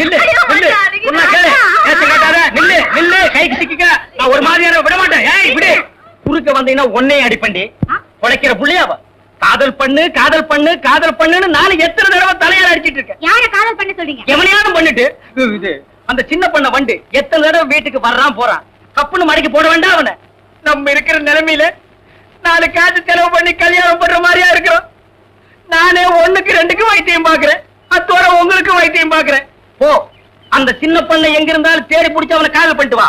நில்லு நில்லு நில்லு கைக்கு சிக்கிக்க. நான் ஒரு மாதிரியான விட மாட்டேன். ஏய் இப்படி குறுக்க வந்தீங்கன்னா ஒன்னையும் அடிப்பண்டி. உழைக்கிற புள்ளியாவ காதல் பண்ணு காதல் பண்ணு காதல் பண்ணுன்னு நானும் எத்தனை தடவை தலையால அடிச்சிட்டு இருக்கேன். யார காதல் பண்ண சொல்றீங்க? எவனையாலும் பண்ணிட்டு இது அந்த சின்ன பண்ண வண்டு எத்தனை தடவை வீட்டுக்கு வர்றான் போறான். கப்புன்னு மடக்கி போட வேண்டாம் அவனை. நம்ம இருக்கிற நிலைமையில 4 காசு செலவு பண்ணி கல்யாணம் பண்ற மாதிரியா இருக்கிறோம். நானே 1க்கு 2க்கு வைத்தியம் பாக்குறேன். அத்தோட உங்களுக்கு வைத்தியம் பாக்குறேன். போ அந்த சின்ன பண்ண எங்க இருந்தாலும் தேடி பிடிச்சு அவனை காதல் பண்ணிட்டு வா.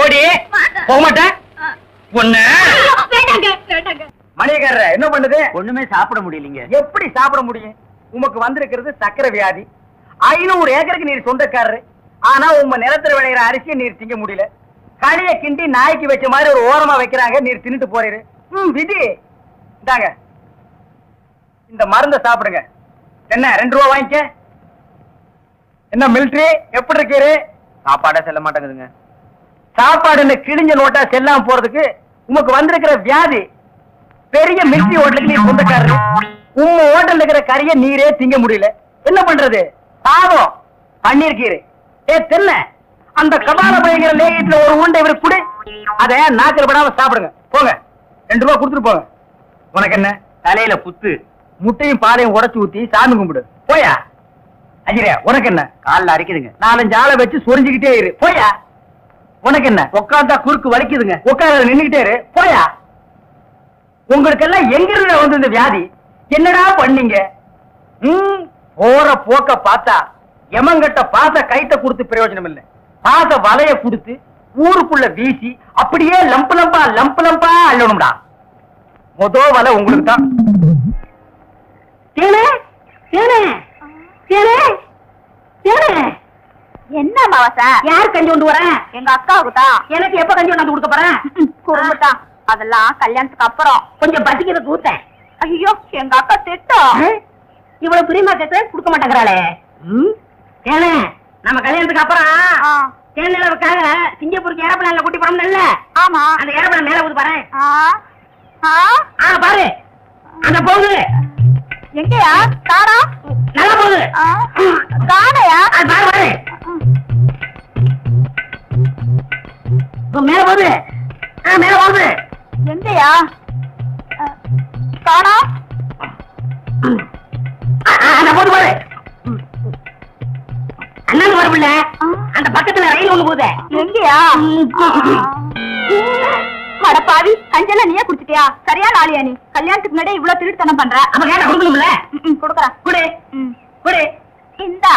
ஓடி போக மாட்டேன். ஒண்ணு மணியக்காரர என்ன பண்ணுது? ஒண்ணுமே சாப்பிட முடியலீங்க. எப்படி சாப்பிட முடியும்? உமக்கு வந்திருக்கிறது சக்கரை வியாதி. 500 ஏக்கருக்கு நீர் சொந்தக்காரரு. ஆனா உங்க நிலத்துல விளையிற அரிசியை நீர் திங்க முடியல. களிய கிண்டி நாய்க்கு வச்ச மாதிரி ஒரு ஓரமா வைக்கிறாங்க. நீர் தின்னுட்டு போறீரு. விதி இந்தாங்க இந்த மருந்த சாப்பிடுங்க. என்ன 2 ரூபா வாங்கிக்க. என்ன மிலிட்டரி எப்படி இருக்கீரு? சாப்பாடே செல்ல மாட்டேங்குதுங்க. சாப்பாடுன்னு கிழிஞ்ச நோட்டா செல்லாம போறதுக்கு உமக்கு வந்திருக்கிற வியாதி. பெரிய மிலிட்டரி ஹோட்டலுக்கு நீர் சொந்தக்காரரு. உங்க ஹோட்டல் இருக்கிற கறிய நீரே திங்க முடியல. என்ன பண்றது? பாவம் பண்ணிருக்கீரு. தென்ன அந்த கபால பயங்கர லேகியத்துல ஒரு உண்டை இவருக்கு கொடு. அத நாக்கில் படாம சாப்பிடுங்க. போங்க 2 ரூபா கொடுத்துட்டு போங்க. உனக்கு என்ன தலையில புத்து? முட்டையும் பாலையும் உடைச்சு ஊத்தி சாமி கும்பிடு. போயா அஜிரே. உனக்கு என்ன காலில் அரிக்குதுங்க. 4-5 ஆளை வச்சு சொரிஞ்சுக்கிட்டே இரு. போயா. உனக்கு என்ன உட்காந்தா குறுக்கு வலிக்குதுங்க. உட்கார நின்னுகிட்டே இரு. போயா. உங்களுக்கு எல்லாம் எங்க இருந்து வந்து இந்த வியாதி? என்னடா பண்ணீங்க? போற போக்க பார்த்தா எமங்கட்ட பாச கைட்ட கொடுத்து பிரயோஜனம் இல்லை. பாச வலைய கொடுத்து ஊருக்குள்ள வீசி அப்படியே லம்பு லம்பா அள்ளணும்டா. மொத வலை உங்களுக்கு தான். என்ன மாவசா? யார் கஞ்சி கொண்டு வரேன்? எங்க அக்காவுக்கு தான். எனக்கு எப்ப கஞ்சி கொண்டாந்து கொடுக்க போறேன்? குடும்பத்தான். அதெல்லாம் கல்யாணத்துக்கு அப்புறம். கொஞ்சம் பசிக்கிறது கூத்தேன். ஐயோ எங்க அக்கா திட்டம். இவ்வளவு பிரியமா கேட்க கொடுக்க மாட்டேங்கிறாளே. ஏனே நம்ம கல்யாணத்துக்கு அப்புறம் தேர்நிலவுக்காக சிங்கப்பூருக்கு ஏரோப்ளேன்ல கூட்டி போறோம்ல. ஆமா. அந்த ஏரோப்ளேன் மேல ஊது பாரு. பாரு அந்த போகுது. எங்கயா? காணா. நல்லா போகுது. காணையா? பாரு பாரு மேல போகுது. மேல போகுது. எங்கயா? காணா. அந்த போது பாரு. அண்ணன் வரவில்ல. அந்த பக்கத்துல ரயில் ஒண்ணு போகுது. எங்கயா? அடப்பாவி கஞ்சல நீயே குடிச்சிட்டியா? சரியா நாளியா நீ? கல்யாணத்துக்கு முன்னாடி இவ்வளவு திருட்டுத்தனம் பண்ற. நம்ம கேட்ட கொடுக்கணும்ல. கொடுக்கறேன். குடு குடு. இந்தா.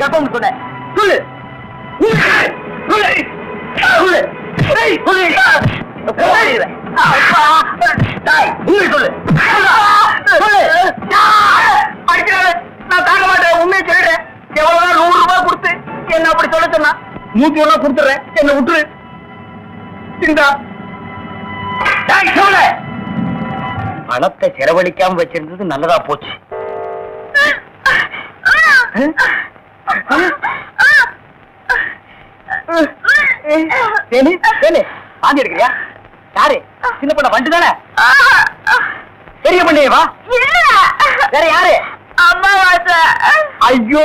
கப்பம் சொன்ன சொல்லு. நான் தாங்க மாட்டேன். உண்மையை சொல்லிடுறேன். எவ்வளவுதான் 100 ரூபாய் கொடுத்து என்ன அப்படி சொல்ல சொன்னா 100 ரூபாய் கொடுத்துறேன். என்ன விட்டுரு. இந்தா பணத்தை செலவழிக்காம வச்சிருந்தது நல்லதா போச்சு. வாந்தி எடுக்கிறியா? யாரு? சின்ன பண்ண வண்டு தானே? பெரிய பண்ணியவா? வேற யாரு? அம்மாவாசை. ஐயோ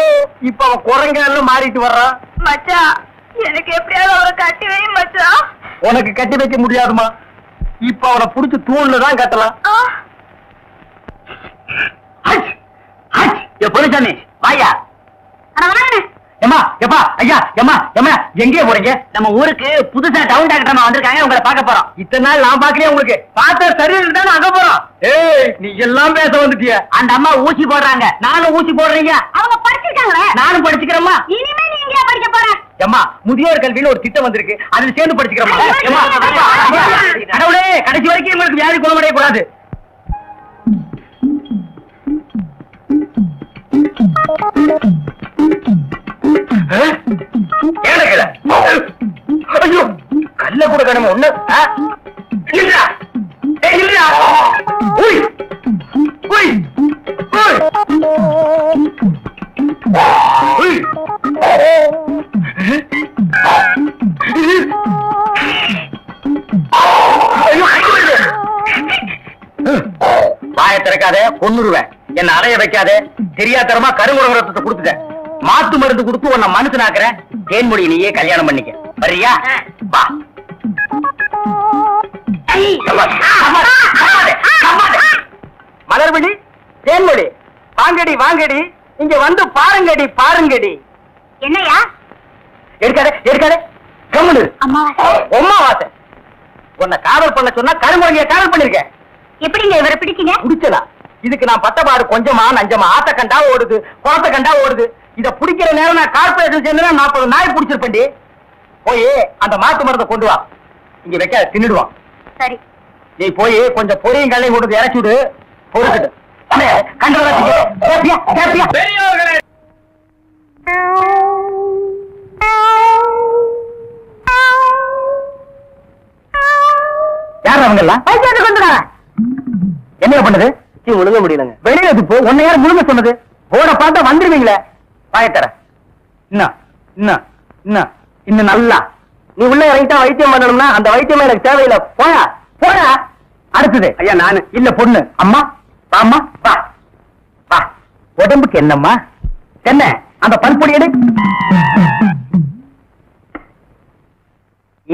இப்ப அவன் குரங்கால மாறிட்டு வர்றான். மச்சான் எனக்கு எப்படியாவது அவரை கட்டி வை மச்சான். உனக்கு கட்டி வைக்க முடியாதுமா. இப்ப அவனை புடிச்சு தூண்ல தான் கட்டலாம். பொருச்சாமி வாயா. ஏமா எப்பா ஐயா ஏமா ஏமா எங்கே போறீங்க? நம்ம ஊருக்கு புதுசா டவுன் டாக்டர் வந்திருக்காங்க. உங்களை பார்க்க போறோம். இத்தனை நாள் நான் பாக்கலையே. உங்களுக்கு பார்த்தா சரியில்லை தான் அங்க போறோம். ஏய் நீ எல்லாம் பேச வந்துட்டிய. அந்த அம்மா ஊசி போடுறாங்க. நானும் ஊசி போடுறீங்க. அவங்க படிச்சிருக்காங்களே. நானும் படிச்சுக்கிறேம்மா. இனிமே நீ எங்க படிக்க போற? ஏமா முதியோர் கல்வின்னு ஒரு திட்டம் வந்திருக்கு. அதுல சேர்ந்து படிச்சுக்கிறோமா? கடவுளே கடைசி வரைக்கும் உங்களுக்கு வியாதி குணமடைய கூடாது. ஐயோ கல்ல கூட காணுமா ஒண்ணு. கொன்னுருவேன். என்ன அலைய வைக்காத. தெரியாதரமா கருங்குரத்தை கொடுத்துட்டேன். மாத்து மருந்து கொடுத்து உன்னை மனுஷனாக்குறேன். தேன்மொழி நீயே கல்யாணம் பண்ணிக்க. வரியா? வா. மலர்விழி, தேன்மொழி, வாங்கடி வாங்கடி, இங்க வந்து பாருங்கடி பாருங்கடி. என்னையா? எடுக்காதே எடுக்காதே, கம்முனு. அம்மாவாசை. உன்னை காவல் பண்ண சொன்னா கருங்குரங்கிய காவல் பண்ணிருக்கேன். எப்படிங்க இவரை பிடிக்கீங்க? பிடிச்சதா? இதுக்கு நான் பட்டபாடு கொஞ்சமா நஞ்சமா. ஆத்த கண்டா ஓடுது, குளத்த கண்டா ஓடுது. இத பிடிக்கிற நேரம் நான் கார்பரேஷன் சேர்ந்து 40 நாய் பிடிச்சிருப்பேன்டி. போய் அந்த மாத்து மருந்தை கொண்டு வா. இங்க வைக்காத, தின்னுடுவான். சரி. நீ போய் கொஞ்சம் பொரியும் கல்லையும் கொண்டு இறச்சி விடு. பொறுக்கிட்டு யார் அவங்க எல்லாம்? என்ன பண்ணுது? முழுங்க முடியலங்க. வெளியில போ. உன்னை யார் முழுங்க சொன்னது? போட பார்த்தா வந்துருவீங்களே. பாயத்தர இன்னும் நல்லா நீ உள்ள இறங்கிட்டா வைத்தியம் பண்ணணும்னா அந்த வைத்தியம் எனக்கு தேவையில்லை. போயா போயா. அடுத்தது ஐயா நானு இல்ல பொண்ணு. அம்மா வாம்மா வா வா. உடம்புக்கு என்னம்மா? என்ன அந்த பல்பொடி எடு.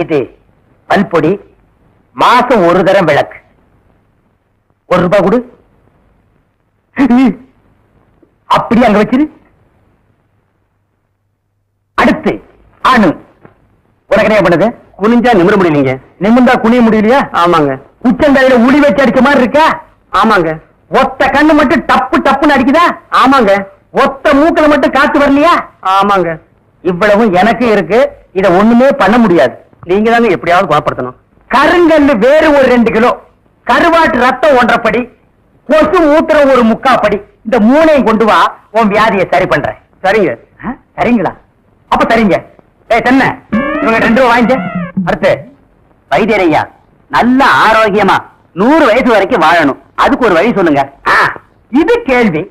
இது பல்பொடி. மாசம் ஒரு தரம் விளக்கு. ₹1 கொடு. அப்படி அங்க வச்சிரு. அடுத்து ஆணு. உனக்கு என்ன பண்ணுது? குனிஞ்சா நிமிர முடியலீங்க. நிமிர்ந்தா குனிய முடியலையா? ஆமாங்க. உச்சந்தலையில உளி வச்சு அடிச்ச மாதிரி இருக்கா? ஆமாங்க. ஒத்த கண்ணு மட்டும் டப்பு டப்புன்னு அடிக்குதா? ஆமாங்க. ஒத்த மூக்கல மட்டும் காத்து வரலையா? ஆமாங்க. இவ்வளவும் எனக்கு இருக்கு. இத ஒண்ணுமே பண்ண முடியாது. நீங்க தாங்க எப்படியாவது குணப்படுத்தணும். கருங்கல்லு வேறு ஒரு 2 கிலோ, கருவாட்டு ரத்தம் 1.5 படி, கொசு மூத்திரம் ஒரு 3/4 படி. இந்த 3ஐயும் கொண்டு வா. உன் வியாதியை சரி பண்றேன். சரிங்க. சரிங்களா? அப்ப சரிங்க. தென்ன இவங்க 2 வாங்கிக்க. அடுத்து வைத்தியரையா, நல்ல ஆரோக்கியமா 100 வயசு வரைக்கும் வாழணும். அதுக்கு ஒரு வழி சொல்லுங்க. இது கேள்வி.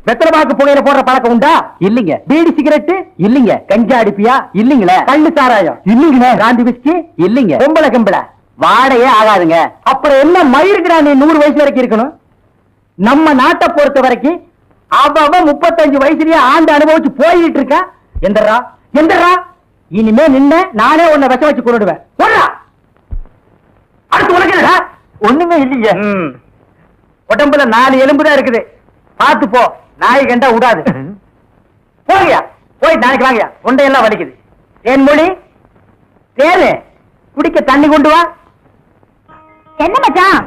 வெத்தலைபாக்கு புகையில போடுற பழக்கம் உண்டா? இல்லீங்க. பீடி சிகரெட்டு? இல்லீங்க. கஞ்சா அடிப்பியா? இல்லீங்களே. கள்ளு சாராயம்? இல்லீங்களே. காந்தி விஸ்கி? இல்லீங்க. பொம்பளை கம்பளை வாடையே ஆகாதுங்க. அப்புறம் என்ன மயிருக்குடா நீ 100 வயசு வரைக்கும் இருக்கணும்? நம்ம நாட்டை பொறுத்த வரைக்கும் அவ 35 வயசுலயே ஆண்டு அனுபவிச்சு போயிட்டு இருக்கா. எந்தரா எந்தரா, இனிமே நின்ன நானே உன்னை விஷம் வச்சு கொண்டுடுவேன். அடுத்து உனக்கு என்னடா? ஒண்ணுமே இல்லைங்க. உடம்புல 4 எலும்பு தான் இருக்குது. பார்த்து போ. நாய் கண்டா விடாது. போங்கயா, போய் நாளைக்கு வாங்கயா. தொண்டையெல்லாம் வலிக்குது. ஏன் மொழி தேனு குடிக்க தண்ணி கொண்டு வா. என்ன மச்சான்?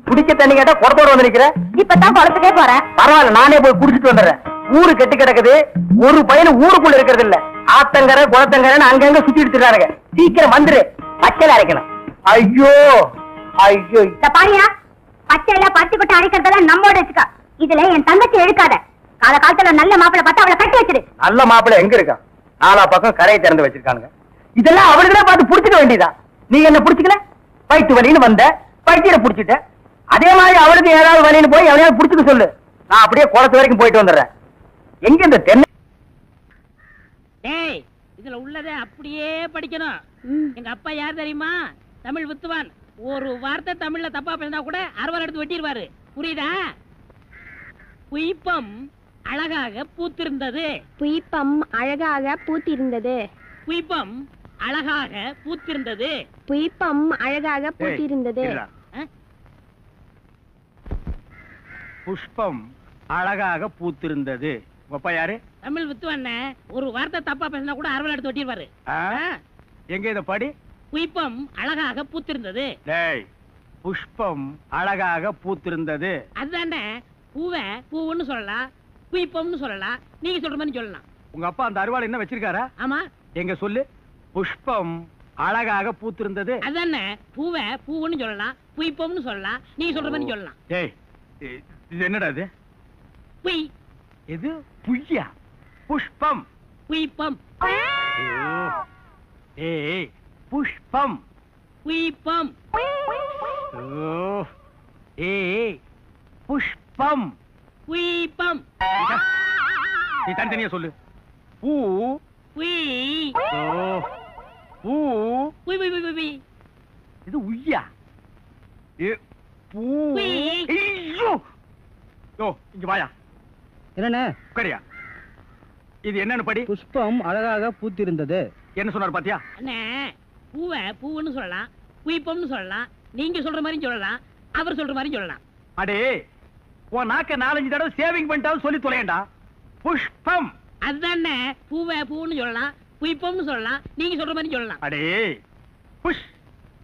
குடிக்க தண்ணி கேட்டா குடத்தோட வந்து நிக்கிற. இப்பதான் குளத்துக்கே போறேன். பரவாயில்ல, நானே போய் குடிச்சிட்டு வந்துடுறேன். ஊரு கெட்டு கிடக்குது. ஒரு பையன் ஊருக்குள்ள இருக்கிறது இல்ல. ஆத்தங்கரை குளத்தங்கரைன்னு அங்கங்க சுத்தி எடுத்துறாங்க. சீக்கிரம் வந்துரு. பச்சையில அரைக்கணும். ஐயோ ஐயோ. பாரியா, பச்சையில பத்தி கொட்டை அரைக்கிறதெல்லாம் நம்மோட வச்சுக்கா. இதுல என் தங்கச்சி எடுக்காத. கால காலத்துல நல்ல மாப்பிளை பார்த்து அவளை கட்டி வச்சிரு. நல்ல மாப்பிளை எங்க இருக்கா? 4 பக்கம் கரையை திறந்து வச்சிருக்கானுங்க. இதெல்லாம் அவளுக்குதான் பார்த்து புடிச்சுக்க வேண்டியதா? நீ என்ன புடிச்சுக்கல? வயிற்று வலின்னு வந்த, வயிற்ற புடிச்சிட்ட. அதே மாதிரி அவளுக்கு ஏதாவது வலின்னு போய் எவனையாவது புடிச்சுக்க சொல்லு. நான் அப்படியே குளத்து வரைக்கும் போயிட்டு வந்துடுறேன். எங்க இந்த தென்னை? டேய், இதுல உள்ளதை அப்படியே படிக்கணும். எங்க அப்பா யார் தெரியுமா? தமிழ் வித்துவான். ஒரு வார்த்தை தமிழ்ல தப்பா பேசினா கூட அறுவாள் எடுத்து வெட்டிடுவாரு. புரியுதா? புய்பம் அழகாக பூத்திருந்தது. புய்பம் அழகாக பூத்திருந்தது. புய்பம் அழகாக பூத்திருந்தது. புய்பம் அழகாக பூத்திருந்தது. புஷ்பம் அழகாக பூத்திருந்தது. அப்பா யாரு? தமிழ் வித்துவான். ஒரு வார்த்தை தப்பா பேசினா கூட அறுவாள் எடுத்து வெட்டிடுவாரு. எங்க இத படி? புய்பம் அழகாக பூத்திருந்தது. டேய், புஷ்பம் அழகாக பூத்திருந்தது. அதுதானே. பூவை பூவுன்னு சொல்லலாம், புய்பம்னு சொல்லலாம். நீங்க சொல்ற மாதிரி சொல்லலாம். உங்க அப்பா அந்த அருவாள் என்ன வச்சிருக்காரா? ஆமா. எங்க சொல்லு. புஷ்பம் அழகாக பூத்திருந்தது. அதுதானே. பூவை பூவுன்னு சொல்லலாம், புய்பம்னு சொல்லலாம். நீங்க சொல்ற மாதிரி சொல்லலாம். டேய், இது என்னடா இது? புய். இது புய்யா? புஷ்பம். புய்பம். ஏய், புஷ்பம். புய்பம். ஏய், புஷ்பம். புய்பம். நீ தனித்தனியா சொல்லு. பூ. புய். பூ. புய் புய் புய் புய். இது உய்யா? பூ. குய். ஐயோ. யோ, இங்க வாயா. என்னண்ணே? உட்காரியா. இது என்னன்னு படி. புஷ்பம் அழகாக பூத்திருந்தது. என்ன சொன்னார் பாத்தியா? அண்ணே, பூவை பூவுன்னு சொல்லலாம், குயிப்பம்னு சொல்லலாம், நீங்க சொல்ற மாதிரி சொல்லலாம், அவர் சொல்ற மாதிரி சொல்லலாம். அடே, உன் நாக்க 4-5 தடவை சேவிங் பண்ணிட்டாலும் சொல்லி தொலையண்டா. புஷ்பம். அதுதானே, பூவை பூன்னு சொல்லலாம், குயிப்பம்னு சொல்லலாம், நீங்க சொல்ற மாதிரி சொல்லலாம். அடே, புஷ்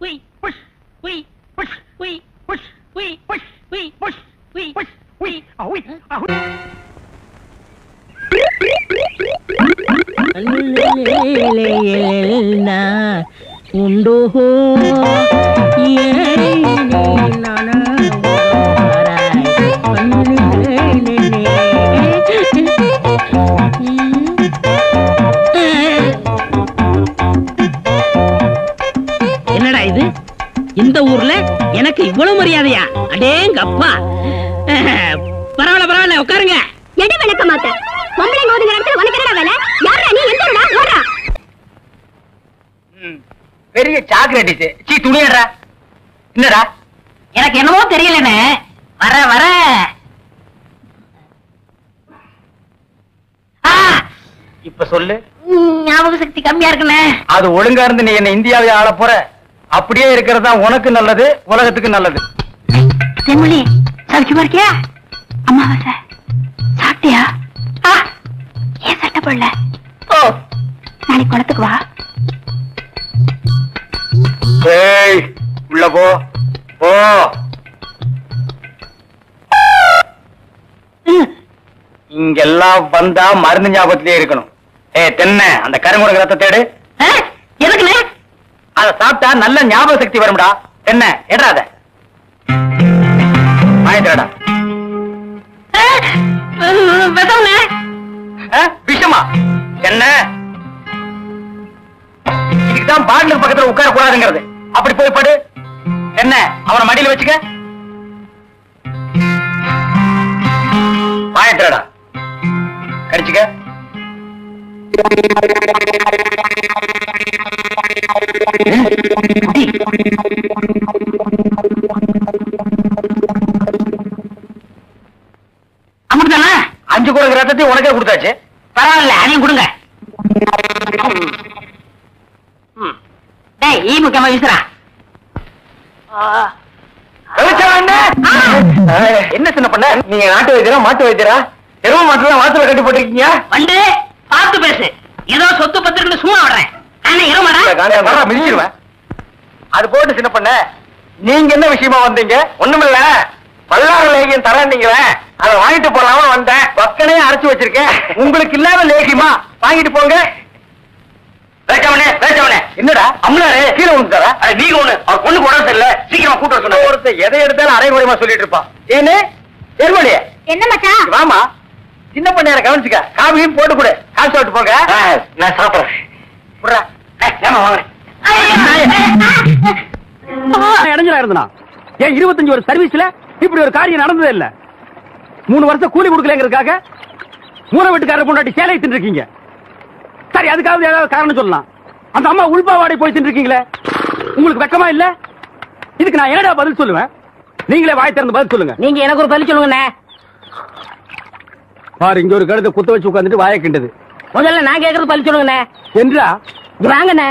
குய் புஷ் குய் புஷ் குய் புஷ் குய் புஷ் குய் புஷ் குய் புஷ் உய் அவுய் அவுய். உண்டோ என்னடா இது, இந்த ஊர்ல எனக்கு இவ்வளவு மரியாதையா? அடேங்க அப்பா. பரவாயில்ல பரவாயில்ல, உட்காருங்க. எடு விளக்க மாட்ட பொம்பளைங்க ஒதுங்க இடத்துல உனக்கு என்னடா வேலை? யாரா நீ? எந்தடா ஓடுறா? பெரிய சாக்லேட். சீ, துணியடா. என்னடா? எனக்கு என்னவோ தெரியலண்ணே. வர வர இப்ப சொல்லு. ஞாபக சக்தி கம்மியா இருக்குண்ணே. அது ஒழுங்கா இருந்து நீ என்ன இந்தியாவை ஆள போற. அப்படியே இருக்கிறதா உனக்கு நல்லது, உலகத்துக்கு நல்லது. தென்மொழி சௌக்கியமா இருக்கியா? அம்மாவாசை சாப்பிட்டியா? ஏன் சட்டை போடல? ஓ, நாளைக்கு குளத்துக்கு வா. ஏய், உள்ள போ போ. இங்கெல்லாம் வந்தா மருந்து ஞாபகத்திலே இருக்கணும். தென்ன அந்த கருங்குரங்கு ரத்த தேடு. எதுக்குண்ணே? அத சாப்பிட்டா நல்ல ஞாபக சக்தி வரும்டா. என்ன எடாத வாங்கிடா. விஷம்ண்ணே. விஷமா? என்ன இதுக்குதான் பாட்டிலுக்கு பக்கத்துல உட்கார கூடாதுங்கிறது. அப்படி போய் படு. என்ன அவனை மடியில வச்சுக்க. வாங்கிடா, கடிச்சுக்க. அமிர்தானா? 5 குரங்கு ரத்தத்தையும் உனக்கே கொடுத்தாச்சு. பரவாயில்ல, அதையும் கொடுங்க. டேய், ஈ முக்கியமா வீசுறா. என்ன சின்ன பண்ண? நீங்க நாட்டு வைத்தியரா மாட்டு வைத்தியரா? எரும மாட்டுல வாத்துல கட்டி போட்டிருக்கீங்க. வந்து பார்த்து பேசு. ஏதோ சொத்து பத்திரிக்கை சும்மா விடுறேன். நானே இருமாடா மிதிச்சிருவேன். அது போட்டு சின்ன பண்ண, நீங்க என்ன விஷயமா வந்தீங்க? ஒண்ணுமில்ல, பல்லாறு லேகியம் தரீங்களே, அதை வாங்கிட்டு போலாம வந்தேன். பக்கனே அரைச்சு வச்சிருக்கேன். உங்களுக்கு இல்லாத லேகியமா? வாங்கிட்டு போங்க. என்னடா அம்மாரு கீழே விழுந்துட்டாரா? நீங்க ஒண்ணு அவர் பொண்ணு போட தெரியல, சீக்கிரமா கூட்ட சொன்ன. ஒருத்தர் எதை எடுத்தாலும் அரைகுறையமா சொல்லிட்டு இருப்பான். ஏன்னு எருமடியா? என்ன மச்சான்? வாமா, சின்ன பண்ணையார கவனிச்சுக்க. காபியும் போட்டு கொடு. காசு சாப்பிட்டு போங்க. நான் சாப்பிடுறேன். இடைஞ்சலா இருந்தா ஏன் 25 வருஷம் சர்வீஸ்ல இப்படி ஒரு காரியம் நடந்ததே இல்ல. 3 வருஷம் கூலி கொடுக்கலங்கிறதுக்காக மூணு வீட்டுக்காரர் பொண்டாட்டி சேலை தின்னுருக்கீங்க. சரி, அதுக்காவது ஏதாவது காரணம் சொல்லலாம். அந்த அம்மா உள்பாவாடை போய் தின்னுருக்கீங்களே, உங்களுக்கு வெக்கமா இல்ல? இதுக்கு நான் என்னடா பதில் சொல்லுவேன்? நீங்களே வாய் திறந்து பதில் சொல்லுங்க. நீங்க எனக்கு ஒரு பதில் சொல்லுங்கண்ணே. பாரு, இங்க ஒரு கழுத்தை குத்த வச்சு உட்காந்துட்டு வாயை கிண்டது. முதல்ல நான் கேட்கறது பதில் சொல்லுங்கண்ணே. என்றா? இங்க வாங்கண்ணே.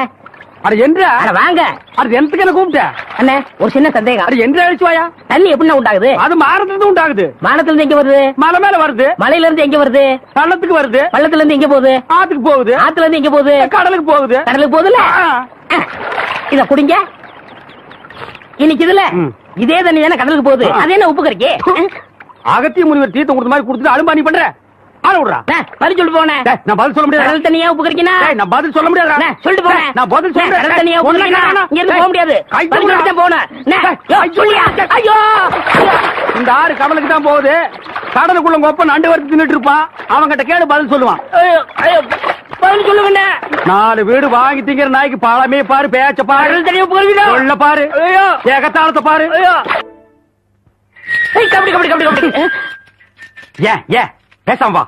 அது என்றா? அட வாங்க. அது எந்தக்கு என்ன கூப்பிட்ட? அண்ணே, ஒரு சின்ன சந்தேகம். அது என்று அழிச்சு வாயா. தண்ணி எப்படின்னா உண்டாகுது? அது மாறதுல உண்டாகுது. வானத்துல இருந்து எங்க வருது? மலை மேல வருது. மலையில இருந்து எங்க வருது? பள்ளத்துக்கு வருது. பள்ளத்துல இருந்து எங்க போகுது? ஆத்துக்கு போகுது. ஆத்துல இருந்து எங்க போகுது? கடலுக்கு போகுது. கடலுக்கு போகுதுல. இத குடிங்க. இன்னைக்கு இதுல இதே தண்ணி தானே கடலுக்கு போகுது. அது என்ன உப்பு கறிக்கு? அகத்திய முனிவர் தீர்த்தம் கொடுத்த மாதிரி கொடுத்துட்டு அலும்பானி பண்ற ஆள விடுறா. பதில் சொல்லிட்டு போனே. நான் பதில் சொல்ல முடியாது. கடல் தண்ணியா உப்பு கறிக்கினா? நான் பதில் சொல்ல முடியாது. சொல்லிட்டு போனேன். நான் பதில் சொல்றேன். கடல் தண்ணியா உப்பு கறிக்கினா? இங்க இருந்து போக முடியாது. பதில் சொல்லிட்டு தான் போனேன். சொல்லியா? ஐயோ, இந்த ஆறு கடலுக்கு தான் போகுது. கடலுக்குள்ள கொப்ப நண்டு வறுத்து தின்னுட்டு இருப்பான். அவங்கிட்ட கேடு பதில் சொல்லுவான். பதில் சொல்லுங்க. 4 வீடு வாங்கி திங்கிற நாய்க்கு பாலமே பாரு, பேச்ச பாரு, கடல் தண்ணியா உப்பு கறிக்கினா? சொல்ல பாரு, ஏகத்தாளத்தை பாரு. கபடி கபடி கபடி கபடி. ஏன் பேசாம வா.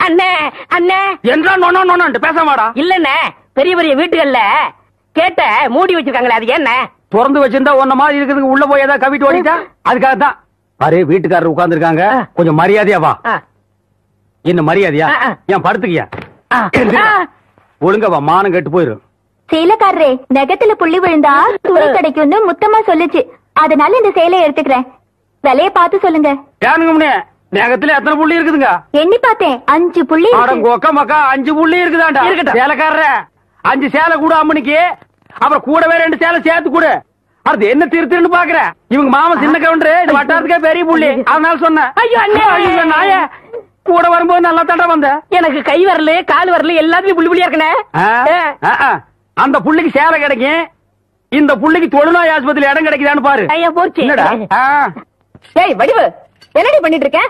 அண்ணே அண்ணே என்றா நோன்னு பேசாம வாடா. இல்லண்ணே, பெரிய பெரிய வீட்டுகள்ல கேட்ட மூடி வச்சிருக்காங்களே, அது என்ன? திறந்து வச்சிருந்தா ஒன்ன மாதிரி இருக்குதுங்க, உள்ள போய் ஏதாவது கவிட்டு ஓடிட்டா அதுக்காக தான். பாரு வீட்டுக்காரர் உட்கார்ந்து இருக்காங்க, கொஞ்சம் மரியாதையா வா. என்ன மரியாதையா? ஏன் படுத்துக்கியா? ஒழுங்கா வா, மானம் கெட்டு போயிரும். சேலைக்காரரே, நெகத்துல புள்ளி விழுந்தா துணி கிடைக்கும்னு முத்தமா சொல்லுச்சு, அதனால இந்த சேலையை எடுத்துக்கிறேன். விலைய பார்த்து சொல்லுங்க. ஏனுங்க நகத்துல எத்தனை புள்ளி இருக்குதுங்க? எண்ணி பார்த்தேன், 5 புள்ளி. கொக்க மக்கா 5 புள்ளி இருக்குதாண்டா. சேலைக்காரர 5 சேலை கூட அம்மனிக்கு, அப்புறம் கூடவே 2 சேலை சேர்த்து கூட. அது என்ன திருத்திருன்னு பாக்குற? இவங்க மாமா சின்ன கவுண்டரு, இந்த வட்டாரத்துக்கே பெரிய புள்ளி, அதனால சொன்னேன். ஐயோ நாய கூட வரும்போது நல்லா தண்டா வந்த. எனக்கு கை வரல கால் வரல எல்லாத்துலயும் புள்ளி புள்ளியா இருக்கனே. அந்த புள்ளிக்கு சேலை கிடைக்கும், இந்த புள்ளிக்கு தொழுநோய் ஆஸ்பத்திரி இடம் கிடைக்குதான்னு பாரு. ஐயா போச்சு. என்னடா ஏய் வடிவு, என்னடி பண்ணிட்டு இருக்க?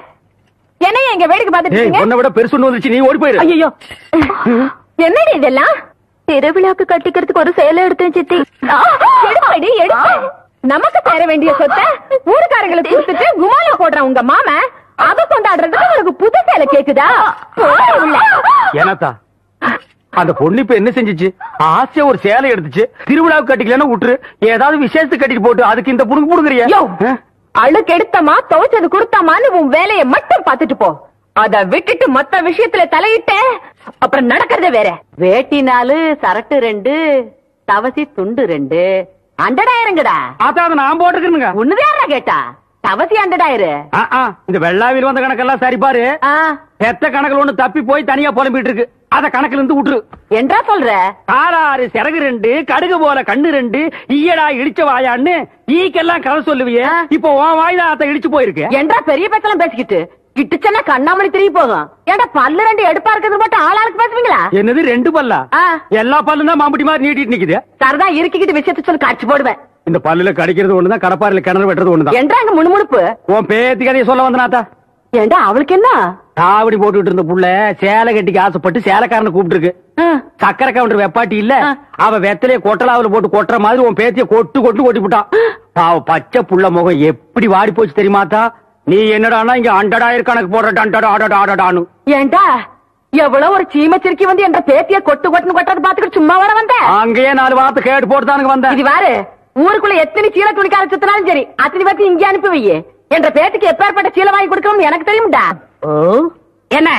என்னைய எங்க வேடிக்கை பார்த்துட்டு இருக்கீங்க? உன்னை விட பெருசு ஒண்ணு வந்துச்சு, நீ ஓடி போயிரு. ஐயோ என்னடி இதெல்லாம்? திருவிழாக்கு கட்டிக்கிறதுக்கு ஒரு சேலை எடுத்தேன் சித்தி. எடுப்படி எடுத்து நமக்கு தர வேண்டிய சொத்தை ஊருக்காரங்களுக்கு கொடுத்துட்டு குமால போடுற உங்க மாமா அத கொண்டாடுறதுக்கு உனக்கு புது சேலை கேக்குதா? ஏனாத்தா அந்த பொண்ணு இப்ப என்ன செஞ்சிச்சு? ஆசையா ஒரு சேலை எடுத்துச்சு, திருவிழாவுக்கு கட்டிக்கலன்னு விட்டுரு, ஏதாவது விசேஷத்துக்கு கட்டிட்டு போட்டு அதுக்கு இந்த புடுங்க புடுங்குறியா? அழுக்கு எடுத்தமா துவைச்சது கொடுத்தாமான்னு உன் வேலையை மட்டும் பாத்துட்டு போ. அத விட்டுட்டு மொத்த விஷயத்துல தலையிட்ட அப்புறம் நடக்கிறத வேற. வேட்டி 4, சரட்டு 2, தவசி துண்டு 2, அண்டடாயிருங்கடா. அதான் அதை நான் போட்டுக்கிறேங்க. ஒண்ணுதாரா கேட்டா தவசி அண்டடாயிரு. இந்த வெள்ளாவில் வந்த கணக்கெல்லாம் சரி பாரு. எத்த கணக்குல ஒண்ணு தப்பி போய் தனியா புலம்பிட்டு இருக்கு, அத கணக்குல இருந்து விட்டுரு. என்றா சொல்ற? காராறு சிறகு 2, கடுகு போல கண்ணு 2, ஈயடா இடிச்ச வாயான்னு ஈக்கெல்லாம் கதை சொல்லுவியே, இப்போ உன் வாய்தான் அத இடிச்சு போயிருக்கு. என்றா பெரிய பேச்செல்லாம் பேசிக்கிட்டு கிட்டுச்சனா கண்ணாமணி திரும்பி போகும். ஏன்டா பல்லு 2 எடுப்பா இருக்கிறது மட்டும் ஆளாளுக்கு பேசுவீங்களா? என்னது 2 பல்லா? எல்லா பல்லும் தான் மாம்பட்டி மாதிரி நீட்டிட்டு நிக்குது. சரதா இருக்கிட்டு விஷயத்த சொல்லி காட்சி போடுவேன். இந்த பல்லுல கடிக்கிறது ஒண்ணுதான், கடப்பாறையில கிணறு வெட்டுறது ஒண்ணுதான். என்றாங்க முணுமுணுப்பு. உன் பேத்தி கதையை சொல்ல வந்தனாத்தா. ஏண்டா அவளுக்கு என்ன? காவடி போட்டுட்டு இருந்த புள்ள சேலை கட்டிக்கு ஆசைப்பட்டு சேலைக்காரனை கூப்பிட்டு இருக்கு. சக்கரை கவுண்டர் வெப்பாட்டி இல்ல, அவ வெத்தலைய கொட்டலாவில போட்டு கொட்டுற மாதிரி உன் பேத்திய கொட்டு கொட்டு கொட்டி விட்டான். பாவ பச்சை புள்ள முகம் எப்படி வாடி போச்சு தெரியுமாத்தா? நீ என்னடானா இங்க 100,000 கணக்கு போடுறான்னு. ஏண்டா எவ்வளவு ஒரு சீமச்சிருக்கி வந்து என்ற பேத்திய கொட்டு கொட்டுன்னு கொட்டது பாத்துக்கிட்டு சும்மா வர வந்த? அங்கேயே 4 வார்த்தை கேட்டு போட்டுதானுங்க வந்த. இது வாரு, ஊருக்குள்ள எத்தனை சீலை துணிக்கார சுத்தினாலும் சரி அத்தனை பேத்தி இங்கே அனுப்பி வையே. என்ற பேத்துக்கு எப்பேற்பட்ட சீலை வாங்கி கொடுக்கணும் எனக்கு தெரியும்டா. என்ன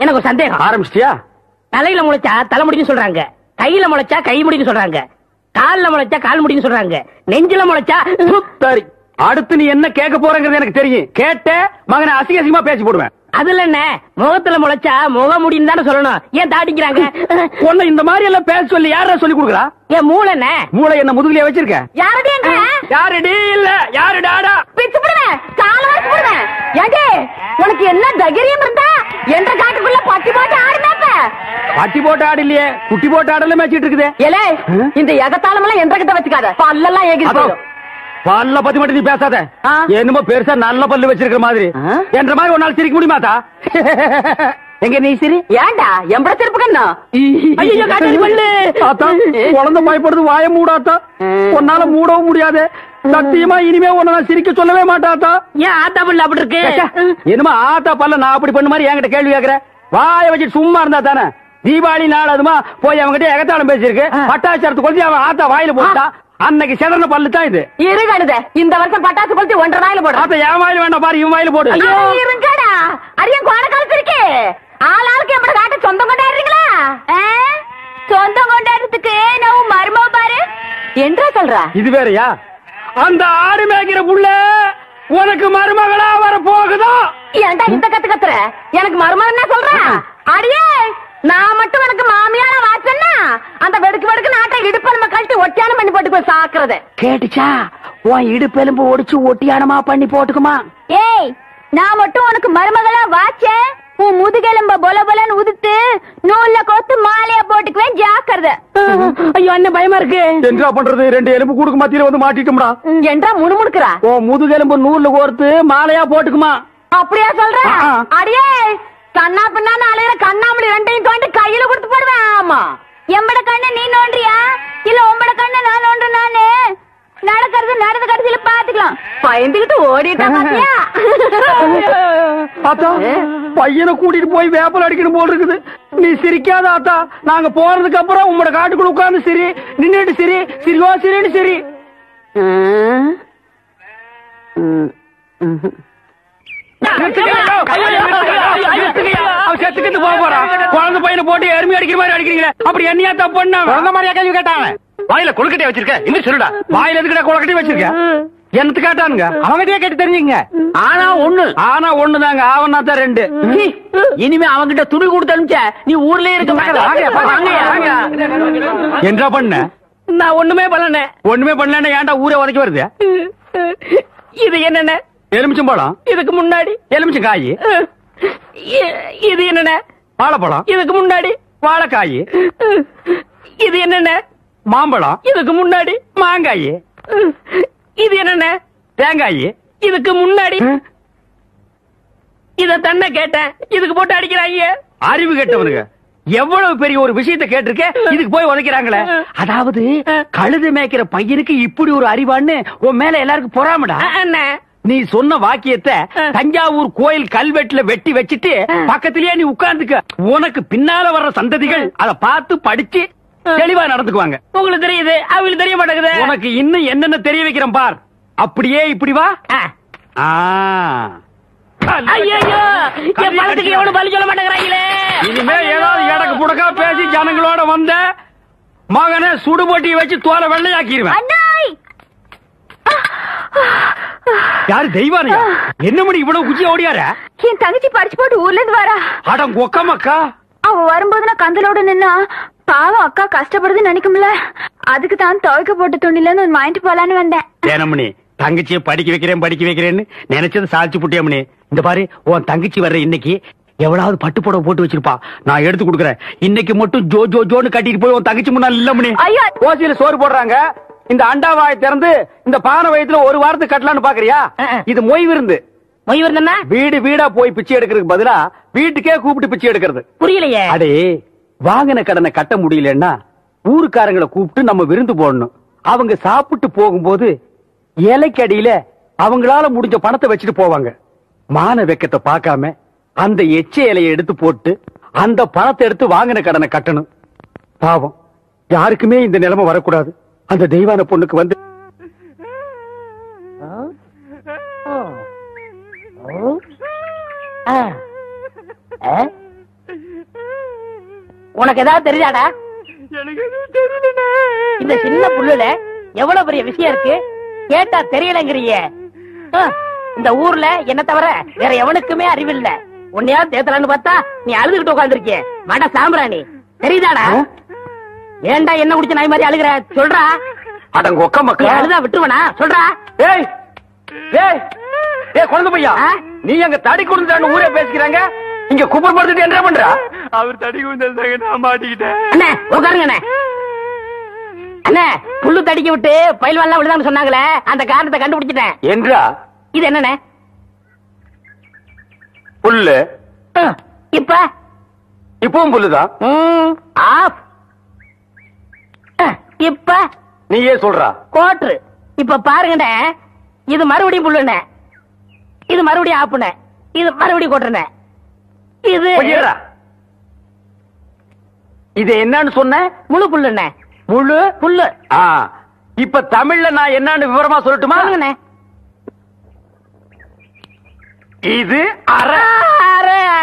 எனக்கு ஒரு சந்தேகம். ஆரம்பிச்சிட்டியா? தலையில முளைச்சா தலைமுடின்னு சொல்றாங்க, கையில முளைச்சா கை முடின்னு சொல்றாங்க, கால்ல முளைச்சா கால் முடின்னு சொல்றாங்க, நெஞ்சில முளைச்சா சரி. அடுத்து நீ என்ன கேட்க போறங்கிறது எனக்கு தெரியும். கேட்ட மகனை அசிங்க அசிங்கமா பேசி போடுவேன். அதுல என்ன முகத்துல முளைச்சா முக முடின்னு தானே சொல்லணும், ஏன் தாடிக்கிறாங்க? ஒண்ணு இந்த மாதிரி எல்லாம் பேச சொல்லி யாரா சொல்லி கொடுக்குறா? என் மூளை என்ன? மூளை என்ன முதுகுலயே வச்சிருக்க? யாருடைய யாருடி இல்ல யாருடாடா பிச்சு போடுவேன், கால வச்சு போடுவேன். ஏண்டே உனக்கு என்ன தைரியம் இருந்தா என்ற காட்டுக்குள்ள பட்டி போட்டு ஆடுனாப்ப? பட்டி போட்டு ஆடு இல்லையே, குட்டி போட்டு ஆடல மேய்ச்சிட்டு இருக்குது. ஏலே இந்த எகத்தாளம் எல்லாம் என்ற கிட்ட வச்சுக்காத, பல்லெல்லாம் ஏகி போயிடும். பல்ல பத்தி மட்டும் நீ பேசாத. என்னமோ பெருசா நல்ல பல்லு வச்சிருக்கிற மாதிரி என்ற மாதிரி ஒரு நாள் சிரிக்க முடியுமாத்தா? எங்க நீ சிரி. ஏண்டா எம்பட சிரிப்பு கண்ணா? குழந்தை பயப்படுது, வாய மூடாத்தா. உன்னால மூடவும் முடியாது சத்தியமா. இனிமே உன்ன நான் சிரிக்க சொல்லவே மாட்டாத்தா. ஏன் ஆத்தா பல்லு அப்படி இருக்கு? என்னமா ஆத்தா பல்ல நான் அப்படி பண்ண மாதிரி என்கிட்ட கேள்வி கேக்குற? வாய வச்சுட்டு சும்மா இருந்தா தானே. தீபாவளி நாள் அதுமா போய் அவங்ககிட்ட எகத்தாளம் பேசிருக்கு, பட்டாச்சாரத்து கொளுத்தி அவன் ஆத்தா வாயில போட்டா அன்னைக்கு செதறன பல்லு தான் இது. இருங்கடுத இந்த வருஷம் பட்டாசு கொளுத்தி 1.5 வாயில போடு. அப்ப என் வாயில வேண்டாம் பாரு, இவன் வாயில போடு. இருங்கடா அரியன் கோண காலத்திருக்கு ஆளாளுக்கு எம்பட காட்ட சொந்தம் கொண்டாடுறீங்களா? சொந்தம் கொண்டாடுறதுக்கு நான் மருமவ பாரு என்றா சொல்றா. இது வேறயா? அந்த ஆடு மேய்க்கிற புள்ள உனக்கு மருமகளா வர போகுதா? ஏன்டா இந்த கத்துற? எனக்கு மருமகன் என்ன சொல்ற? அடியே நான் மட்டும் உனக்கு மாமியார வாச்சன்னா அந்த வெடுக்கு வெடுக்கு நாட்டை இடுப்பெலும்ப கழட்டி ஒட்டியானம் பண்ணி போட்டு போய் சாக்குறத கேட்டுச்சா? உன் இடுப்பெலும்பு ஒடிச்சு ஒட்டியானமா பண்ணி போட்டுக்குமா? ஏய், நான் மட்டும் உனக்கு மருமகளா வாச்சேன், உன் முதுகெலும்ப பொல பொலன்னு உதுத்து நூல்ல கோத்து மாலையா போட்டுக்குவேன், ஜாக்கிரதை. ஐயோ என்ன பயமா இருக்கு. என்ன பண்றது? 2 எலும்பு கூடுக்கு மத்தியில வந்து மாட்டிட்டோம்டா. என்றா முணுமுணுக்குறா. ஓ முதுகெலும்பு நூல்ல கோர்த்து மாலையா போட்டுக்குமா? அப்படியா சொல்ற? அடியே கண்ணா பின்னான்னு அலையிற கண்ணாமணி 2ஐயும் தோண்டி கையில கொடுத்து போடுவேன். ஆமா எம்பட கண்ண நீ நோண்டியா இல்ல உம்பட கண்ண நான் நோண்டு? நானு நடக்கிறது நடந்த கடைசியில பாத்துக்கலாம். பயந்துகிட்டு ஓடிட்டா பாத்தியா? ஆத்தா பையனை கூட்டிட்டு போய் வேப்பல் அடிக்கணும் போல் இருக்குது. நீ சிரிக்காத ஆத்தா. நாங்க போறதுக்கு அப்புறம் உங்களோட காட்டுக்குள்ள உட்கார்ந்து சிரி, நின்னுட்டு சிரி, சிரிவா சிரின்னு சிரி. குழந்தை பையனை போட்டு எருமை அடிக்கிற மாதிரி அடிக்கிறீங்களே, அப்படி என்னையா தப்பு பண்ண? குழந்தை மாதிரியா கேள்வி கேட்டாங்க? வாயில கொழுக்கட்டையை வச்சிருக்க, இன்னும் சொல்லுடா. வாயில எதுக்கிட்ட கொழுக்கட்டையை வச்சிருக்க? என்னத்து கேட்டானுங்க? அவங்ககிட்டயே கேட்டு தெரிஞ்சுங்க. ஆனா ஒண்ணுதாங்க, ஆவனா தான் 2. இனிமே அவங்கிட்ட துணி கொடுத்து அனுப்பிச்ச நீ ஊர்லயே இருக்க மாட்டேன். என்ன பண்ண? நான் ஒண்ணுமே பண்ணல. ஏன்டா ஊரே உதைக்க வருது? இது என்னென்ன? எலுமிச்சம்பழம். இதுக்கு முன்னாடி எலுமிச்சங்காய். இது என்னென்ன? வாழைப்பழம். இதுக்கு முன்னாடி வாழைக்காய். இது என்னென்ன? மாம்பழம். இதுக்கு முன்னாடி மாங்காய். இது என்னென்ன? தேங்காய். இதுக்கு முன்னாடி இத தன்ன கேட்டேன், இதுக்கு போட்டு அடிக்கிறாங்க. அறிவு கேட்டவனுங்க எவ்வளவு பெரிய ஒரு விஷயத்தை கேட்டிருக்க, இதுக்கு போய் உதைக்கிறாங்களே. அதாவது கழுது மேய்க்கிற பையனுக்கு இப்படி ஒரு அறிவான்னு உன் மேல எல்லாருக்கும் பொறாமடா. நீ சொன்ன வாக்கியத்தை தஞ்சாவூர் கோயில் கல்வெட்டுல வெட்டி வச்சிட்டு பக்கத்திலேயே நீ உட்கார்ந்துக்க. உனக்கு பின்னால வர்ற சந்ததிகள் அதை பார்த்து படிச்சு தெளிவா நடந்துக்குவாங்க. உங்களுக்கு தெரியுது, அவங்களுக்கு தெரிய மாட்டேங்குது. உனக்கு இன்னும் என்னென்ன தெரிய வைக்கிறேன் பார். அப்படியே இப்படி வா. ஐயோ, என் பணத்துக்கு எவ்வளவு பலி சொல்ல மாட்டேங்கிறாங்களே. இனிமே ஏதாவது எடக்கு புடக்கா பேசி ஜனங்களோட வந்த மகனை சுடுபொட்டி வச்சு தோலை வெள்ளையாக்கிடுவேன். யாரு தெய்வானியா? என்ன மணி இவ்வளவு குச்சி ஓடியார? என் தங்கச்சி படிச்சு போட்டு ஊர்ல இருந்து வரா. அடம் கொக்கமக்கா. அவ வரும்போது நான் கந்தலோட நின்னா பாவம் அக்கா கஷ்டப்படுது நினைக்கும்ல, அதுக்கு தான் துவைக்க போட்ட துணில இருந்து வாங்கிட்டு போலான்னு வந்தேன். ஏனமணி தங்கச்சிய படிக்க வைக்கிறேன்னு நினைச்சது சாதிச்சு புட்டியமணி. இந்த பாரு, உன் தங்கச்சி வர்ற இன்னைக்கு எவ்வளவு பட்டு புடவை போட்டு வச்சிருப்பா, நான் எடுத்து கொடுக்குறேன். இன்னைக்கு மட்டும் ஜோ ஜோ ஜோன்னு கட்டிட்டு போய் உன் தங்கச்சி முன்னாள் இல்லமணி. ஓசியில சோறு போடுறாங்க, இந்த அண்டாவாயை திறந்து இந்த பானை வயத்துல ஒரு வாரத்துக்கு கட்டலான்னு பாக்குறியா? இது மொய் விருந்து. மொய் விருந்தா? வீடு வீடா போய் பிச்சை எடுக்கிறதுக்கு பதிலா வீட்டுக்கே கூப்பிட்டு பிச்சை எடுக்கிறது. புரியலையே. அடே, வாங்கின கடனை கட்ட முடியலன்னா ஊருக்காரங்களை கூப்பிட்டு நம்ம விருந்து போடணும். அவங்க சாப்பிட்டு போகும்போது இலைக்கடியில அவங்களால முடிஞ்ச பணத்தை வச்சுட்டு போவாங்க. மான வெக்கத்தை பார்க்காம அந்த எச்ச இலையை எடுத்து போட்டு அந்த பணத்தை எடுத்து வாங்கின கடனை கட்டணும். பாவம், யாருக்குமே இந்த நிலைமை வரக்கூடாது. அந்த தெய்வான பொண்ணுக்கு வந்து உனக்கு ஏதாவது தெரியாதா? இந்த சின்ன புல்லுல எவ்வளவு பெரிய விஷயம் இருக்கு, கேட்டா தெரியலங்கிறிய. இந்த ஊர்ல என்ன தவிர வேற எவனுக்குமே அறிவில்ல. உன்னையா தேத்தலான்னு பார்த்தா நீ அழுதுகிட்டு உட்காந்துருக்கிய. மட சாம்பிராணி தெரியுதாடா? ஏண்டா என்ன குடிச்ச நாய் மாதிரி அழுகுற? சொல்றா. அடங்க ஒக்க மக்கள் அழுதா விட்டுருவனா? சொல்றா. ஏய் ஏய் ஏய் குழந்தை பையா, நீ அங்க தடி குடுந்தான்னு ஊரே பேசிக்கிறாங்க, இங்க குப்பர் படுத்துட்டு என்ன பண்றா? அவர் தடி குடுந்தாங்க, நான் மாட்டிக்கிட்டேன். அண்ணே உட்காருங்க அண்ணே. அண்ணே, புல்லு தடிக்க விட்டு பயில்வான்லாம் விழுதான்னு சொன்னாங்களே, அந்த காரணத்தை கண்டுபிடிச்சிட்டேன். என்றா? இது என்னண்ணே? புல்லு. இப்பவும் புல்லுதான். இப்ப நீயே சொல்றா. கோட்ரு. இப்ப பாருங்கண்ணே, இது மறுபடியும் புல்லுண்ணே, இது மறுபடியும் ஆப்புண்ணே, இது மறுபடியும் கோட்டுண்ணே. இது இது என்னன்னு சொன்ன? முழு புல்லுண்ணே. முழு புல்லு. இப்ப தமிழ்ல நான் என்னன்னு விவரமா சொல்லட்டுமா? இது அரை.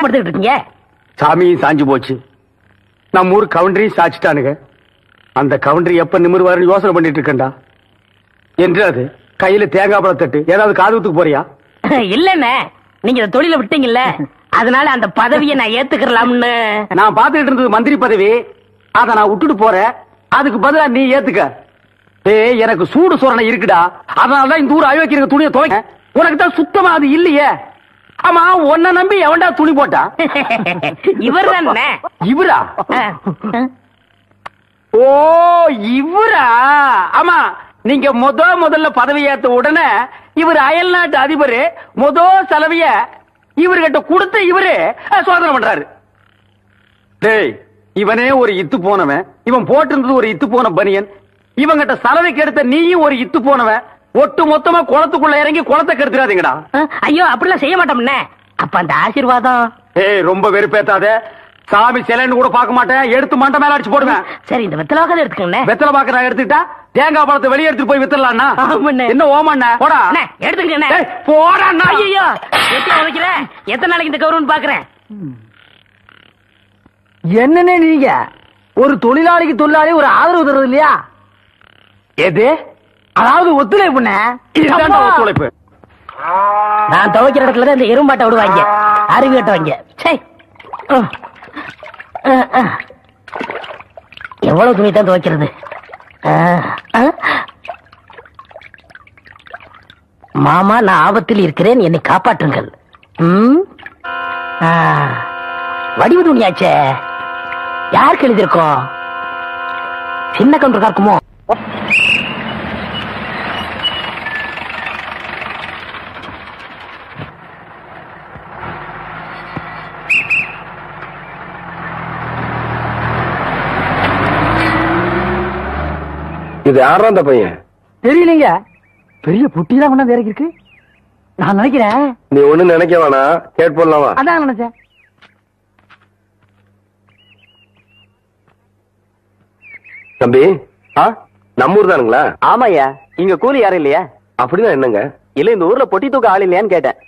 படுத்துக்கிட்டு இருக்கீங்க. சாமியும் சாஞ்சு போச்சு, நம்ம ஊர் கவுண்டரையும் சாச்சிட்டானுங்க. அந்த கவுண்டரி எப்ப நிமிர்வாருன்னு யோசனை பண்ணிட்டு இருக்கேன்டா. என்று அது கையில தேங்காய் பழம் தட்டு, ஏதாவது காதுகுத்துக்கு போறியா? இல்லண்ணே, நீங்க இந்த தொழில விட்டீங்கல்ல, அதனால அந்த பதவியை நான் ஏத்துக்கலாம்னு. நான் பாத்துக்கிட்டு இருந்தது மந்திரி பதவி, அத நான் விட்டுட்டு போறேன். அதுக்கு பதிலா நீ ஏத்துக்க. ஏய், எனக்கு சூடு சொரணை இருக்குடா, அதனாலதான் இந்த ஊர் அயோக்கிய துணியை துவைக்க. உனக்கு தான் சுத்தமா அது இல்லையே. ஆமா, உன்னை நம்பி எவன்டா துணி போட்டா? இவர் தானே. இவரா? ஓ, இவரா? ஆமா, நீங்க முதல்ல பதவி ஏத்த உடனே இவர் அயல் நாட்டு அதிபர் செலவிய இவர்கிட்ட கொடுத்து இவரு சோதனை பண்றாரு. டேய், இவனே ஒரு இத்து போனவன், இவன் போட்டிருந்தது ஒரு இத்து போன பனியன், இவங்கிட்ட சலவைக்கு எடுத்த நீயும் ஒரு இத்து போனவன். ஒட்டு மொத்தமா குளத்துக்குள்ள இறங்கி குளத்தை கெடுத்துறாதீங்கடா. ஐயோ, அப்படிலாம் செய்ய மாட்டோம்னே. அப்ப அந்த ஆசீர்வாதம். ஏய், ரொம்ப வெறுப்பேத்தாத. சாமி சிலைன்னு கூட பார்க்க மாட்டேன், எடுத்து மண்டை மேல அடிச்சு போடுவேன். சரி, இந்த வெத்தலை வாக்க எடுத்துக்கோங்க. வெத்தலை பாக்க நான் எடுத்துக்கிட்டா தேங்காய் பழத்தை வெளியே எடுத்துட்டு போய் வித்தரலாம்னா என்ன ஓமண்ண போடா எடுத்துக்கண்ணே. போடா. ஐயோ, எப்படி உதைக்கிற? எத்தனை நாளைக்கு இந்த கௌரவம் பாக்குறேன். என்னன்னு நீங்க ஒரு தொழிலாளிக்கு தொழிலாளி ஒரு ஆதரவு தருவது இல்லையா? எது? அதாவது ஒத்துழைப்புண்ண. இதுதான் ஒத்துழைப்பு. நான் துவைக்கிற இடத்துல தான் இந்த எறும்பாட்டை விடுவாங்க, அறிவு கட்டுவாங்க. எவ்வளவு துணி தான் துவைக்கிறது? மாமா, நான் ஆபத்தில் இருக்கிறேன், என்னை காப்பாற்றுங்கள். வடிவு துணியாச்சே, யாருக்கு எழுதியிருக்கோம்? சின்ன கவுண்டருக்கா இருக்குமோ? இது யாரா அந்த பையன்? தெரியலீங்க, பெரிய புட்டிதான் கொண்டாந்து இறக்கி இருக்கு. நான் நினைக்கிறேன். நீ ஒண்ணு நினைக்க வேணாம், கேட் போடலாமா? அதான் நினைச்சேன். தம்பி, நம்ம ஊர் தானுங்களா? ஆமாய்யா, இங்க கூலி யாரும் இல்லையா? அப்படிதான் என்னங்க? இல்ல இந்த ஊர்ல பொட்டி தூக்க ஆள் இல்லையான்னு கேட்டேன்.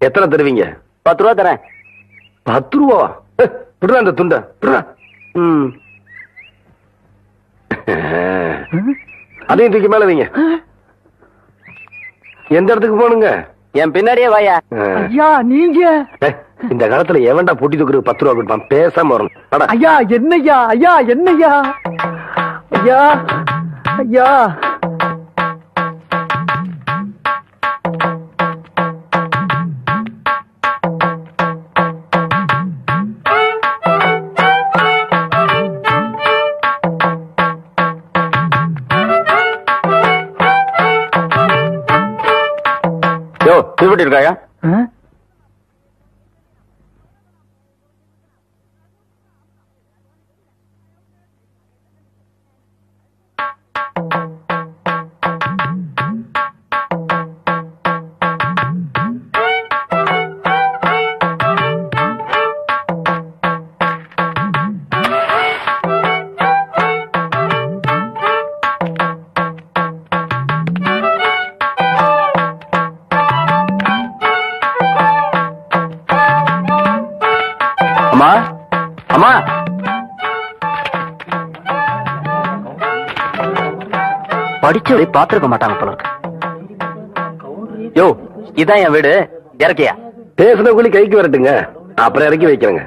எத்தனை தருவீங்க? 10 ரூபா தரேன். 10 ரூபா? விடுறா அந்த துண்ட, விடுறா. அதையும் தூக்கி மேல வைங்க. எந்த இடத்துக்கு போகணுங்க? என் பின்னாடியே வாயா. ஐயா நீங்க இந்த காலத்துல எவன்டா பொட்டி தூக்குறதுக்கு 10 ரூபா கொடுப்பான்? பேசாம வரணும். ஐயா என்னையா? ஐயா என்னையா? ஐயா ஐயா திருப்பட்டி இருக்காயா? அம்மா, அம்மா, படிச்சு பாத்துருக்க மாட்டாங்க போல இருக்கு. யோ, இதான் என் வீடு, இறக்கியா? பேசுன கூலி கைக்கு வரட்டுங்க, அப்புறம் இறக்கி வைக்கிறேங்க.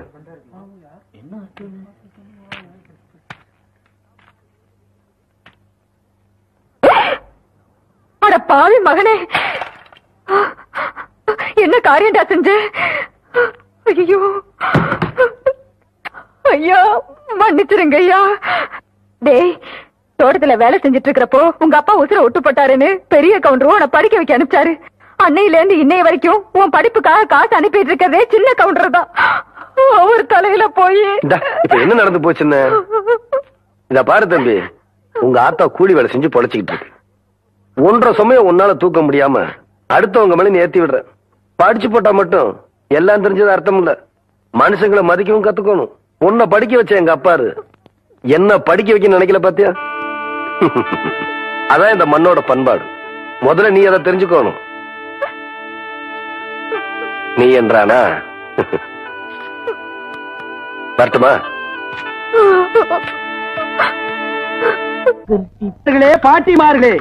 அட பாவி மகனே, என்ன காரியம்டா செஞ்ச? ஐயோ ஐயா, மன்னிச்சிருங்க ஐயா. டேய், தோட்டத்துல வேலை செஞ்சிட்டு இருக்கிறப்போ உங்க அப்பா உசுர ஒட்டு போட்டாருன்னு பெரிய கவுண்டரும் உன்னை படிக்க வைக்க அனுப்பிச்சாரு. அன்னையில இருந்து இன்னைய வரைக்கும் உன் படிப்புக்காக காசு அனுப்பிட்டு இருக்கிறதே சின்ன கவுண்டர் தான். அவர் தலையில போய் இப்ப என்ன நடந்து போச்சுன்னு இத பாரு தம்பி. உங்க ஆத்தா கூலி வேலை செஞ்சு பொழைச்சுக்கிட்டு இருக்கு. 1.5 சமயம் உன்னால தூக்க முடியாம அடுத்தவங்க மேல நீ ஏத்தி விடுற. படிச்சு போட்டா மட்டும் எல்லாம் தெரிஞ்சது அர்த்தம் இல்ல. மனுஷங்களை மதிக்கவும் கத்துக்கணும். உன்னை படிக்க வச்ச எங்க அப்பாரு என்ன படிக்க வைக்க நினைக்கல பாத்தியா? அதான் இந்த மண்ணோட பண்பாடு. முதல்ல நீ அதை தெரிஞ்சுக்கணும். நீ என்றானா வரட்டுமா? பாட்டிமார்களே,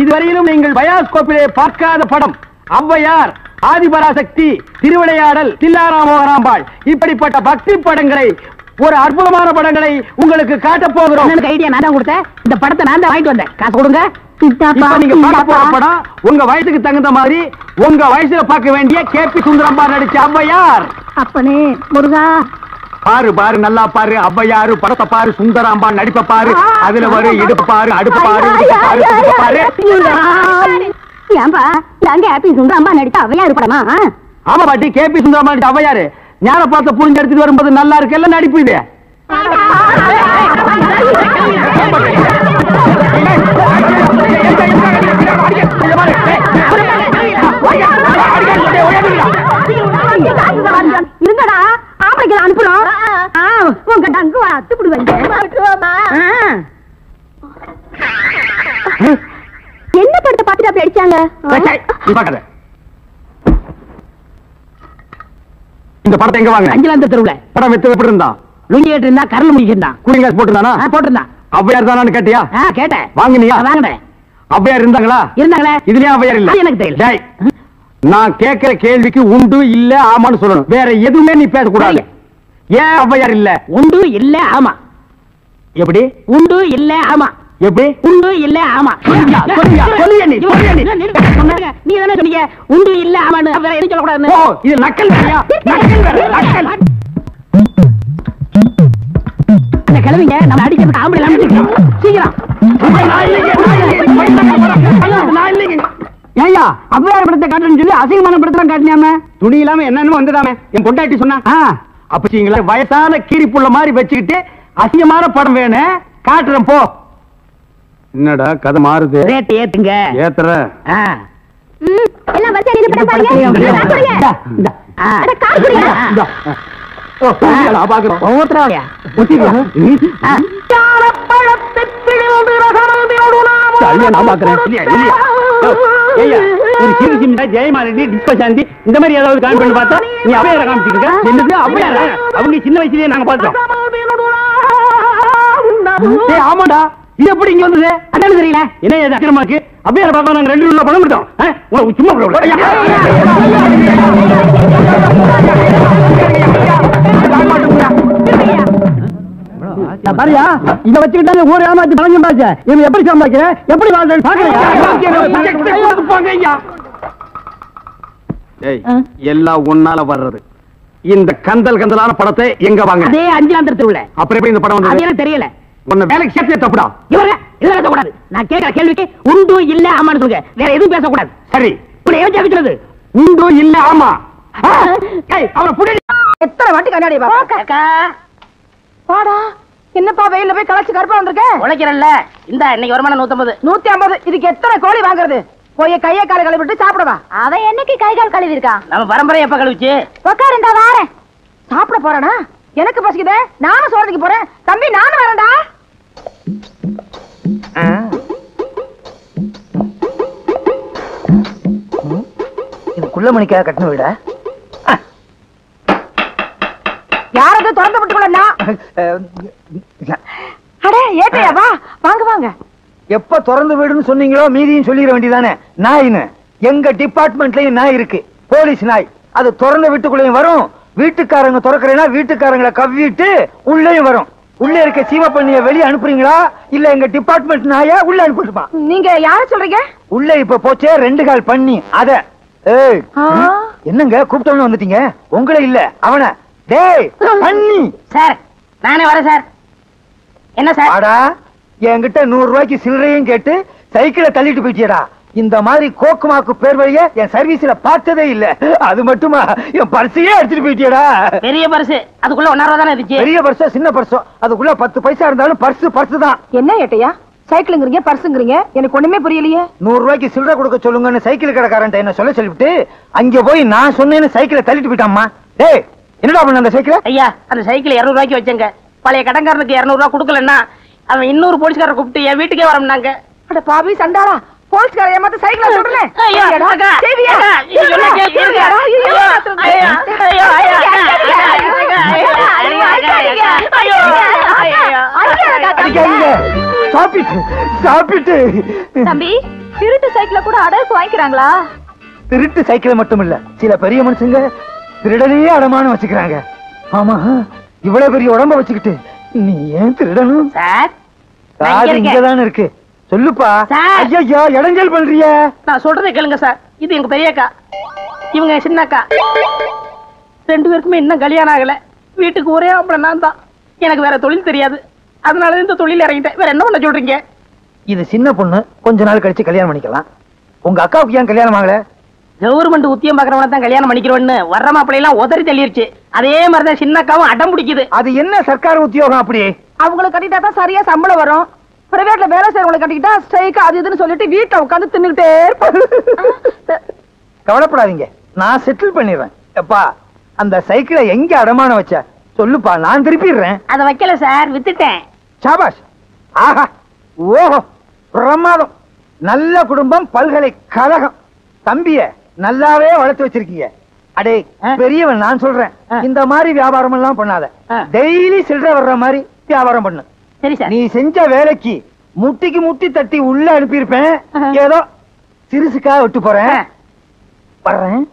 இதுவரையிலும் நீங்கள் பயாஸ்கோப்பிலே பார்க்காத படம் ஔவையார், ஆதிபராசக்தி, திருவிளையாடல், தில்லாராமோகராம்பாள், இப்படிப்பட்ட பக்தி படங்களை, ஒரு அற்புதமான படங்களை உங்களுக்கு காட்ட போகிறோம். ஐடியா நான் தான் கொடுத்தேன். இந்த படத்தை நான் தான் வாங்கிட்டு வந்தேன். காசு கொடுங்க. இப்ப நீங்க பார்க்க போற படம் உங்க வயசுக்கு தகுந்த மாதிரி உங்க வயசுல பார்க்க வேண்டிய கேபி சுந்தரம்பாள் நடிச்ச ஔவையார். அப்பனே முருகா, பாரு பாரு, நல்லா பாரு. ஔவையாரு படத்தை பாரு, சுந்தராம்பாள் நடிப்ப பாரு. அதுல வரும் இடுப்பு பாரு, அடுப்பு பாரு, இடுப்பு பாரு. ஏன்பா நாங்க ஹாப்பி சுந்தரம்மா நடித்த ஔவையார் படமா? ஆமா பாட்டி, கேபி சுந்தரம்பாள் நடிச்ச ஔவையாரு ஞான பார்த்த புரிஞ்சு எடுத்துட்டு வரும்போது நல்லா இருக்குல்ல நடிப்பு இது. இருங்கடா ஆம்பளைக்கு அனுப்புறோம் உங்க டங்கு அத்துப்பிடுவாங்க என்ன படத்தை பார்த்துட்டு அப்படி அடிச்சாங்க இந்த படத்தை எங்க வாங்க? அஞ்சலாந்த தெருவுல படம் எப்படி இருந்தா? லுங்கி கேட்டு இருந்தா கரல் முடிக்கிட்டான். Cooling glass போட்டுருந்தானா? போட்டிருந்தான். அவ்வையார் தானு கேட்டியா? கேட்டேன். வாங்கினியா? வாங்கினேன். அவ்வையார் இருந்தாங்களா? இருந்தாங்களே. இதுலயே அவ்வையார் இல்ல? எனக்கு தெரியல. நான் கேட்கிற கேள்விக்கு உண்டு இல்ல ஆமான்னு சொல்லணும். வேற எதுவுமே நீ பேசக்கூடாது. ஏன் அவ்வையார் இல்ல? உண்டு இல்ல ஆமா. எப்படி? உண்டு இல்ல ஆமா. எப்படி? உண்டு இல்ல ஆமா. நீ தானே சொன்னீங்க உண்டு இல்ல ஆமான்னு. வேற எதுவும் சொல்லக்கூடாது. இது நக்கல் வேறையா? நக்கல் வேற நக்கல். இந்த கிழவிங்க நம்ம அடிக்கிறதுக்கு ஆம்பளை அனுப்பிச்சிருக்கோம். சீக்கிரம். ஏயா அவ்வையார் படத்தை காட்டுன்னு சொல்லி அசிங்கமான படத்தை காட்டினாம துணி இல்லாம என்னன்னு வந்துடாம என் பொண்டாட்டி சொன்னா அப்பீங்களா வயசான கீரிப்புள்ள மாதிரி வச்சுக்கிட்டு அசிங்கமான படம் வேணும் காட்டுறேன் போ. என்னடா கதை மாறுது? ரேட் ஏத்துங்க. ஏத்துற எல்லாம் வரிசையா நின்னு படம் பாருங்க. அட கார் குடிங்க. ஜெயமாலினி டிஸ்பசாந்தி இந்த மாதிரி ஏதாவது காமிச்சு பார்த்தா நீ அவையார காமிச்சிட்டு இருக்க. என்னது அவையார? அவங்க சின்ன வயசுலயே நாங்க பார்த்தோம். ஆமாடா இது எப்படி இங்க வந்தது? அதானே தெரியல. என்ன அக்கிரமாக்கு அவையார பாப்பா நாங்க 2 ரூபா பணம் கொடுத்தோம். சும்மா பாரியா இத வச்சுக்கிட்டாங்க ஊர் ஏமாத்தி பணம் சம்பாதிச்ச இவன் எப்படி சம்பாதிக்கிற எப்படி வாழ்றது பாக்கலையா? எல்லாம் ஒன்னால வர்றது. இந்த கந்தல் கந்தலான படத்தை எங்க வாங்க? அதே அஞ்சலாந்தர் தெருவுல. அப்புறம் எப்படி இந்த படம் வந்தது? அது எனக்கு தெரியல. உன்னை வேலைக்கு சேர்த்து தப்புடா. இவரே இதெல்லாம் பேசக்கூடாது. நான் கேட்கிற கேள்விக்கு உண்டு இல்ல ஆமான்னு சொல்லுங்க. வேற எதுவும் பேசக்கூடாது. சரி இப்படி ஏன் ஜெபிக்கிறது? உண்டு இல்ல ஆமா. அவனை புடி. எத்தனை வாட்டி கண்ணாடி பாப்பா பாடா. என்னப்பா வெயில போய் களைச்சு கருப்பா வந்திருக்க? உழைக்கிறல்ல. இந்த இன்னைக்கு வருமானம் 150. 150. இதுக்கு எத்தனை கோழி வாங்குறது? போய் கையை காலை கழுவிட்டு சாப்பிடவா? அவன் என்னைக்கு கை கால் கழுவி இருக்கான்? நம்ம பரம்பரை எப்ப கழுவிச்சு? உட்காரு இந்த வாரேன். சாப்பிட போறானா? எனக்கு பசிக்குதே. நானும் சோறதுக்கு போறேன். தம்பி நானும் வரேன்டா. இது குள்ள மணிக்காக கட்டின வீடா? யாரது திறந்து விட்டுக்கொள்ளா? அடே ஏட்டையா வா. வாங்க வாங்க. எப்ப திறந்து வீடுன்னு சொன்னீங்களோ மீதியும் சொல்லிட வேண்டியதானே. நாயின்னு எங்க டிபார்ட்மெண்ட்லயும் நாய் இருக்கு. போலீஸ் நாய். அது திறந்த வீட்டுக்குள்ளேயும் வரும். வீட்டுக்காரங்க திறக்கிறேன்னா வீட்டுக்காரங்களை கவ்விட்டு உள்ளேயும் வரும். உள்ள இருக்க சீம பண்ணிய வெளியே அனுப்புறீங்களா இல்ல எங்க டிபார்ட்மெண்ட் நாயா உள்ள அனுப்பிட்டுமா? நீங்க யார சொல்றீங்க? உள்ள இப்ப போச்சே 2 கால் பண்ணி அத. ஏய் என்னங்க கூப்பிட்டவன வந்துட்டீங்க? உங்களே இல்ல அவன. டேய் பண்ணி. சார் நானே வரேன் சார். என்ன சார்? ஆடா என்கிட்ட 100 ரூபாய்க்கு சில்லறையும் கேட்டு சைக்கிளை தள்ளிட்டு போயிட்டியடா. இந்த மாதிரி கோக்குமாக்கு பேர் வழிய என் சர்வீஸ்ல பார்த்ததே இல்ல. அது மட்டுமா என் பர்ஸையே எடுத்துட்டு போயிட்டியடா. பெரிய பர்ஸ். அதுக்குள்ள 1 ரூபா தானே இருந்துச்சு. பெரிய பர்ஸோ சின்ன பர்ஸோ அதுக்குள்ள 10 பைசா இருந்தாலும் பர்ஸ் தான். என்ன ஏட்டையா சைக்கிளுங்கிறீங்க பர்ஸுங்கிறீங்க? எனக்கு ஒண்ணுமே புரியலையே. 100 ரூபாய்க்கு சில்லறை கொடுக்க சொல்லுங்கன்னு சைக்கிள் கடைக்காரன் என்ன சொல்லிவிட்டு அங்க போய் நான் சொன்னேன்னு சைக்கிளை தள்ளிட்டு போயிட்டாம்மா. டேய் என்னடா பண்ண அந்த சைக்கிளை? ஐயா அந்த சைக்கிள் 200 ரூபாய்க்கு வச்சங்க. பழைய கடன்காரனுக்கு 200 ரூபாய் கொடுக்கலன்னா அவன் இன்னொரு போலீஸ்காரரை கூப்பிட்டு என் வீட்டுக்கே வரம்னாங்க. அட பாவி சண்டாளா. போலீஸ்கார ஏமாத்த சைக்கிள சொல்றேன். ஐயா அக்கா சேவியா இது என்ன கேக்குறீங்க? ஐயா ஐயா அடிக்காதீங்க. சாப்பிட்டு தம்பி திருட்டு சைக்கிள கூட அடகு வாங்கிக்கிறாங்களா? திருட்டு சைக்கிள் மட்டும் இல்ல சில பெரிய மனுஷங்க திருடனையே அடமானம் வச்சுக்கிறாங்க. ஆமா இவ்வளவு பெரிய உடம்ப வச்சுக்கிட்டு நீ ஏன் திருடணும்? சார் காது இங்கதானே இருக்கு. சொல்லுப்பா. ஐயா இடைஞ்சல் பண்றிய. நான் சொல்றதை கேளுங்க சார். இது எங்க பெரிய அக்கா, இவங்க சின்ன அக்கா. 2 பேருக்குமே இன்னும் கல்யாணம் ஆகல. வீட்டுக்கு ஒரே அப்புறம் நான் தான். எனக்கு வேற தொழில் தெரியாது. அதனால இந்த தொழில் இறங்கிட்டேன். வேற என்ன பண்ண சொல்றீங்க? இது சின்ன பொண்ணு கொஞ்ச நாள் கழிச்சு கல்யாணம் பண்ணிக்கலாம். உங்க அக்காவுக்கு ஏன் கல்யாணம் ஆகல? கவர்மெண்ட் உத்தியம் பாக்குறவன தான் கல்யாணம் பண்ணிக்கிறோன்னு வர்ற மாப்பிள்ளை எல்லாம் உதறி தள்ளிருச்சு. அதே மாதிரிதான் சின்ன அக்காவும் அடம் பிடிக்குது. அது என்ன சர்க்கார் உத்தியோகம் அப்படி? அவங்களுக்கு கட்டிட்டா தான் சரியா சம்பளம் வரும். பிரைவேட்ல வேலை செய்யறவங்களை கட்டிக்கிட்டா ஸ்ட்ரைக் அது இதுன்னு சொல்லிட்டு வீட்டுல உட்காந்து தின்னுகிட்டே இருப்பாங்க. கவலைப்படாதீங்க நான் செட்டில் பண்ணிடுறேன். எப்பா அந்த சைக்கிளை எங்க அடமானம் வச்ச சொல்லுப்பா, நான் திருப்பிடுறேன். அத வைக்கல சார், வித்துட்டேன். சாபாஷ். ஆஹா, ஓஹோ, பிரமாதம். நல்ல குடும்பம், பல்கலைக்கழகம். தம்பிய நல்லாவே வளர்த்து வச்சிருக்கீங்க. அடே பெரியவன், நான் சொல்றேன், இந்த மாதிரி வியாபாரம் எல்லாம் பண்ணாத. டெய்லி சில்லறை வர்ற மாதிரி வியாபாரம் பண்ணு. சரி சார். நீ செஞ்ச வேலைக்கு முட்டிக்கு முட்டி தட்டி உள்ள அனுப்பியிருப்பேன். ஏதோ சிறுசுக்காக விட்டு போறேன். வர்றேன்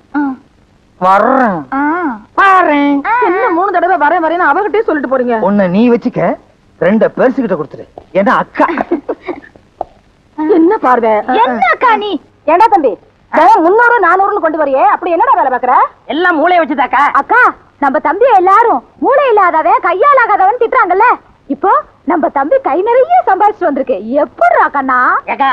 வர்றேன் வர்றேன். என்ன 3 தடவை வரேன் வரேன்னு அவகிட்டே சொல்லிட்டு போறீங்க? உன்னை நீ வச்சுக்க, 2 பெருசுகிட்ட கொடுத்துரு. ஏன்னா அக்கா. என்ன பார்வை? என்ன அக்கா நீ? ஏண்டா தம்பி, 300 400 கொண்டு வரையே, அப்படி என்னடா வேலை பாக்குற? எல்லாம் மூளைய வச்சுதாக்கா. அக்கா, நம்ம தம்பி எல்லாரும் மூளை இல்லாதவன் கையால் ஆகாதவன் திட்டுறாங்கல்ல. இப்போ நம்ம தம்பி கை நிறைய சம்பாதிச்சு வந்திருக்கு. எப்படி கண்ணா? ஏக்கா,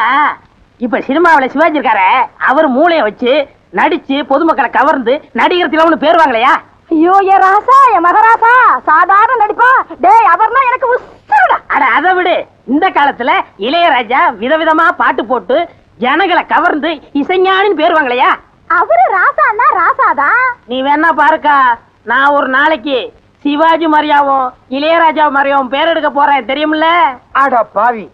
இப்ப சினிமாவில சிவாஜி இருக்காரு, அவர் மூளைய வச்சு நடிச்சு பொதுமக்களை கவர்ந்து நடிகர் திலகம்னு பேர் வாங்கலையா? ஐயோ, என் ராசா, என் மகராசா, சாதாரண நடிப்பா. டேய், அவர்னா எனக்கு உசுருடா. அட அதை விடு, இந்த காலத்துல இளையராஜா விதவிதமா பாட்டு போட்டு ஜனங்களை கவர்ந்து இசைஞானின்னு பேர் வாங்கலையா? அவரு ராசான்னா ராசாதான். நீ வேணா பாருக்கா, நான் ஒரு நாளைக்கு சிவாஜி மாதிரியாவும் இளையராஜா மாதிரியாவும் பேர் எடுக்க போறேன், தெரியுமில்ல? ஆடா பாவி,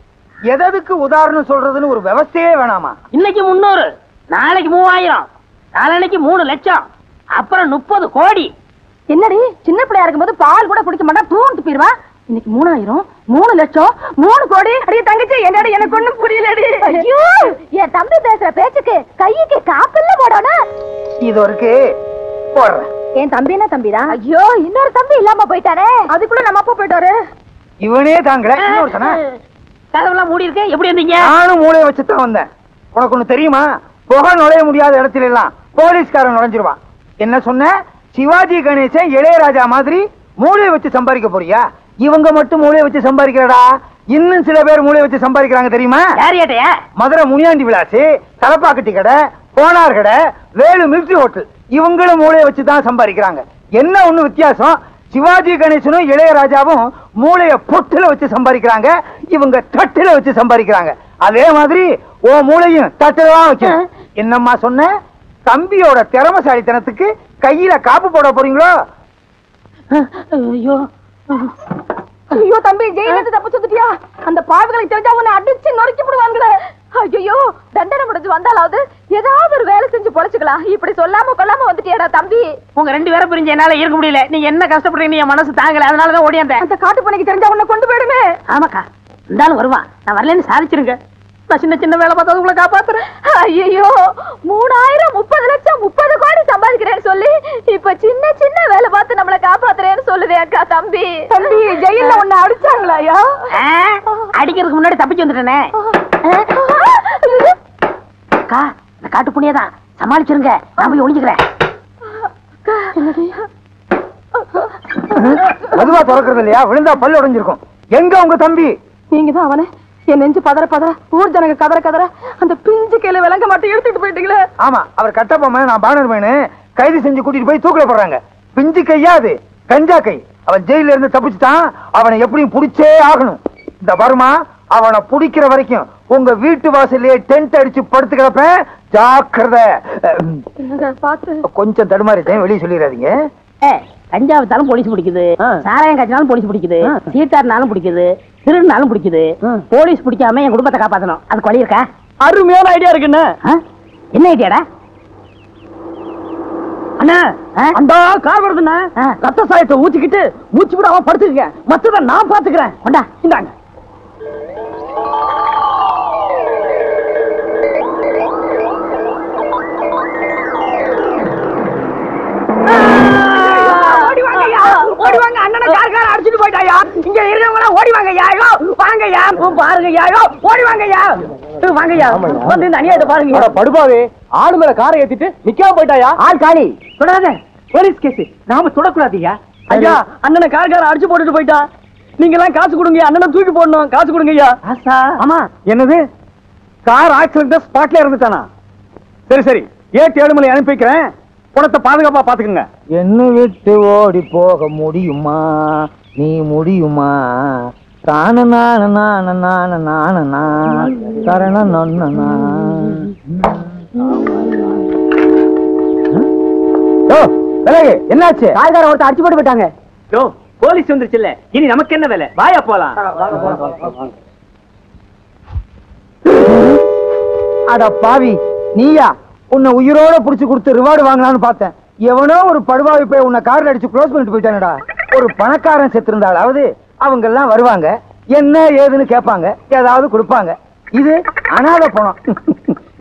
எதற்கு உதாரணம் சொல்றதுன்னு ஒரு விவசாயே வேணாமா? இன்னைக்கு 300, நாளைக்கு 3000, நாளைக்கு 3 லட்சம், அப்புறம் 30 கோடி. என்னடி, சின்ன பிள்ளையா இருக்கும்போது பால் கூட குடிக்க மாட்டா, தூண்டு போயிருவா. இன்னைக்கு 3000, 3 லட்சம், 3 கோடி. அடியே தங்கச்சி, என்னடி எனக்கு ஒண்ணும் புரியலடி. ஐயோ, என் தம்பி பேசுற பேச்சுக்கு கைக்கு காப்பில்ல போடணும். இது இருக்கு, போடுறேன். என் தம்பி என்ன தம்பிதான்? ஐயோ, இன்னொரு தம்பி இல்லாம போயிட்டானே. அதுக்குள்ள நம்ம அப்பா போயிட்டாரு. இவனே தாங்கல. இன்னொருத்தனா? கதவெல்லாம் மூடி இருக்கு, எப்படி இருந்தீங்க? நானும் மூளையை வச்சுதான் வந்தேன். உனக்கு ஒண்ணு தெரியுமா? புகை நுழைய முடியாத இடத்துல எல்லாம் போலீஸ்காரன் நுழைஞ்சிருவான். என்ன சொன்ன? சிவாஜி கணேசன் இளையராஜா மாதிரி மூளையை வச்சு சம்பாதிக்க போறியா? இவங்க மட்டும் மூளையை வச்சு சம்பாதிக்கிறடா, இன்னும் சில பேர் மூளையை வச்சு சம்பாதிக்கிறாங்க தெரியுமா? யார் ஏட்டையா? மதுரை முனியாண்டி விலாசி, தலப்பாக்கட்டி கடை, கோனார் கடை, வேலு மிலிட்டரி ஹோட்டல், இவங்களும் மூளையை வச்சு தான் சம்பாதிக்கிறாங்க. என்ன ஒண்ணு வித்தியாசம்? சிவாஜி கணேசனும் இளையராஜாவும் மூளைய பொட்டுல வச்சு சம்பாதிக்கிறாங்க, இவங்க தட்டுல வச்சு சம்பாதிக்கிறாங்க. அதே மாதிரி ஓ மூளையும் தட்டுல தான் வைக்கணும். என்னம்மா சொன்ன? தம்பியோட திறமசாலித்தனத்துக்கு கையில காப்பு போட போறீங்களோ? ஐயோ ஐயோ தம்பி, ஜெயிலிருந்து தப்பிச்சு வந்துட்டியா? அந்த பாவிகளை தெரிஞ்சா உன்னை அடிச்சு நொறுக்கி விடுவாங்களே. ஐயோ, தண்டனை முடிஞ்சு வந்தாலாவது ஏதாவது ஒரு வேலை செஞ்சு பொழைச்சுக்கலாம். இப்படி சொல்லாம கொள்ளாம வந்துட்டியாடா தம்பி. உங்க 2 பேரும் பிரிஞ்சு என்னால இருக்க முடியல. நீங்க என்ன கஷ்டப்படுறீங்க, என் மனசு தாங்கல, அதனாலதான் ஓடியாந்தேன். அந்த காட்டு பணிக்கு தெரிஞ்சா உன்னை கொண்டு போயிடுமே. ஆமாக்கா, இருந்தாலும் வருவான். நான் வரலன்னு சாதிச்சிருங்க. நான் சின்ன சின்ன வேலை பார்த்தா உங்களை காப்பாத்துறேன். ஐயோ, 3000, 30 லட்சம், 30 கோடி சம்பாதிக்கிறேன்னு சொல்லி இப்ப சின்ன சின்ன வேலை பார்த்து நம்மள காப்பாத்துறேன்னு சொல்லுதே அக்கா தம்பி. தம்பி, ஜெயில உன்னை அடிச்சாங்களா? அடிக்கிறதுக்கு முன்னாடி தப்பிச்சு வந்துட்டேனே. அக்கா, இந்த காட்டு புண்ணியதான், சமாளிச்சிருங்க, நான் போய் ஒளிஞ்சுக்கிறேன். அதுவா திறக்கிறது இல்லையா? விழுந்தா பல்லு உடைஞ்சிருக்கும். எங்க உங்க தம்பி? நீங்கதான் அவனை என் நெஞ்சு பதற பதற, ஊர் ஜனங்க கதற கதற அந்த பிஞ்சு கையில விளங்க மாட்டை எடுத்துட்டு போயிட்டீங்களே. ஆமா, அவர் கட்டப்பொம்மை, நான் பானர் மேனு கைது செஞ்சு கூட்டிட்டு போய் தூக்கில போடுறாங்க. பிஞ்சு கையா அது? கஞ்சா கை. அவன் ஜெயில இருந்து தப்பிச்சுட்டான். அவனை எப்படியும் புடிச்சே ஆகணும். இந்த வருமா, அவனை புடிக்கிற வரைக்கும் உங்க வீட்டு வாசல்லே டென்ட் அடிச்சு படுத்து கிடப்பேன். ஜாக்கிரதை. பார்த்து கொஞ்சம் தடுமாறிட்டேன், வெளியே சொல்லிடாதீங்க. கஞ்சா வித்தாலும் போலீஸ் பிடிக்குது, சாராயம் காய்ச்சினாலும் போலீஸ் பிடிக்குது, சீட்டாருனாலும் பிடிக்குது, திருநாலும் பிடிக்குது. போலீஸ் பிடிக்காம என் குடும்பத்தை காப்பாத்தணும். அதுக்கு வழி இருக்கா? அருமையான ஐடியா இருக்குன்னு. என்ன ஐடியாடா? அண்ணா, அந்த கார் வருதுண்ணா. ரத்த சாயத்தை ஊத்திக்கிட்டு மூச்சு விட அவன் படுத்துக்க, மற்றத நான் பாத்துக்கிறேன். கொண்டா, இந்தாங்க. ஓடிவாங்க, அண்ணனை கார் அடிச்சுட்டு போயிட்டாயா? இங்க இருக்கவங்க ஓடிவாங்க. யாயோ வாங்கய்யா, பாருங்க யாயோ, ஓடிவாங்கய்யா, வாங்கய்யா. வந்து இந்த அநியாயத்தை பாருங்க. படுபாவே, ஆடு மேல காரை ஏத்திட்டு நிக்காம போயிட்டாயா? ஆள் காலி. தொடாத, போலீஸ் கேஸ். நாம தொடக்கூடாதுயா. ஐயா, அண்ணனை கார் அடிச்சு போட்டுட்டு போயிட்டா. நீங்க எல்லாம் காசு கொடுங்க, அண்ணனை தூக்கி போடணும். காசு கொடுங்க ஐயா. ஆமா. என்னது? கார் ஆக்சிடென்ட் ஸ்பாட்ல இருந்துட்டானா? சரி சரி, 7 அனுப்பி வைக்கிறேன். பணத்தை பாதுகாப்பா பாத்துக்கங்க. என்ன விட்டு ஓடி போக முடியுமா? நீ முடியுமா? தான நான நான நான நான கரண நொன்னா. விலகு, என்னாச்சு? காய்கார ஒருத்தர் அடிச்சு போட்டு போயிட்டாங்க. போலீஸ் வந்துருச்சுல்ல, இனி நமக்கு என்ன வேலை? வாயா போலாம். அட பாவி, நீயா? உன்னை உயிரோட புடிச்சு கொடுத்து ரிவார்டு வாங்கலாம்னு பார்த்தேன். எவனோ ஒரு படுபாவி போய் உன்னை கார்ல அடிச்சு க்ளோஸ் பண்ணிட்டு போயிட்டானடா. ஒரு பணக்காரன் செத்து இருந்தாலாவது அவங்க எல்லாம் வருவாங்க, என்ன ஏதுன்னு கேட்பாங்க, ஏதாவது கொடுப்பாங்க. இது அனாதை பணம்.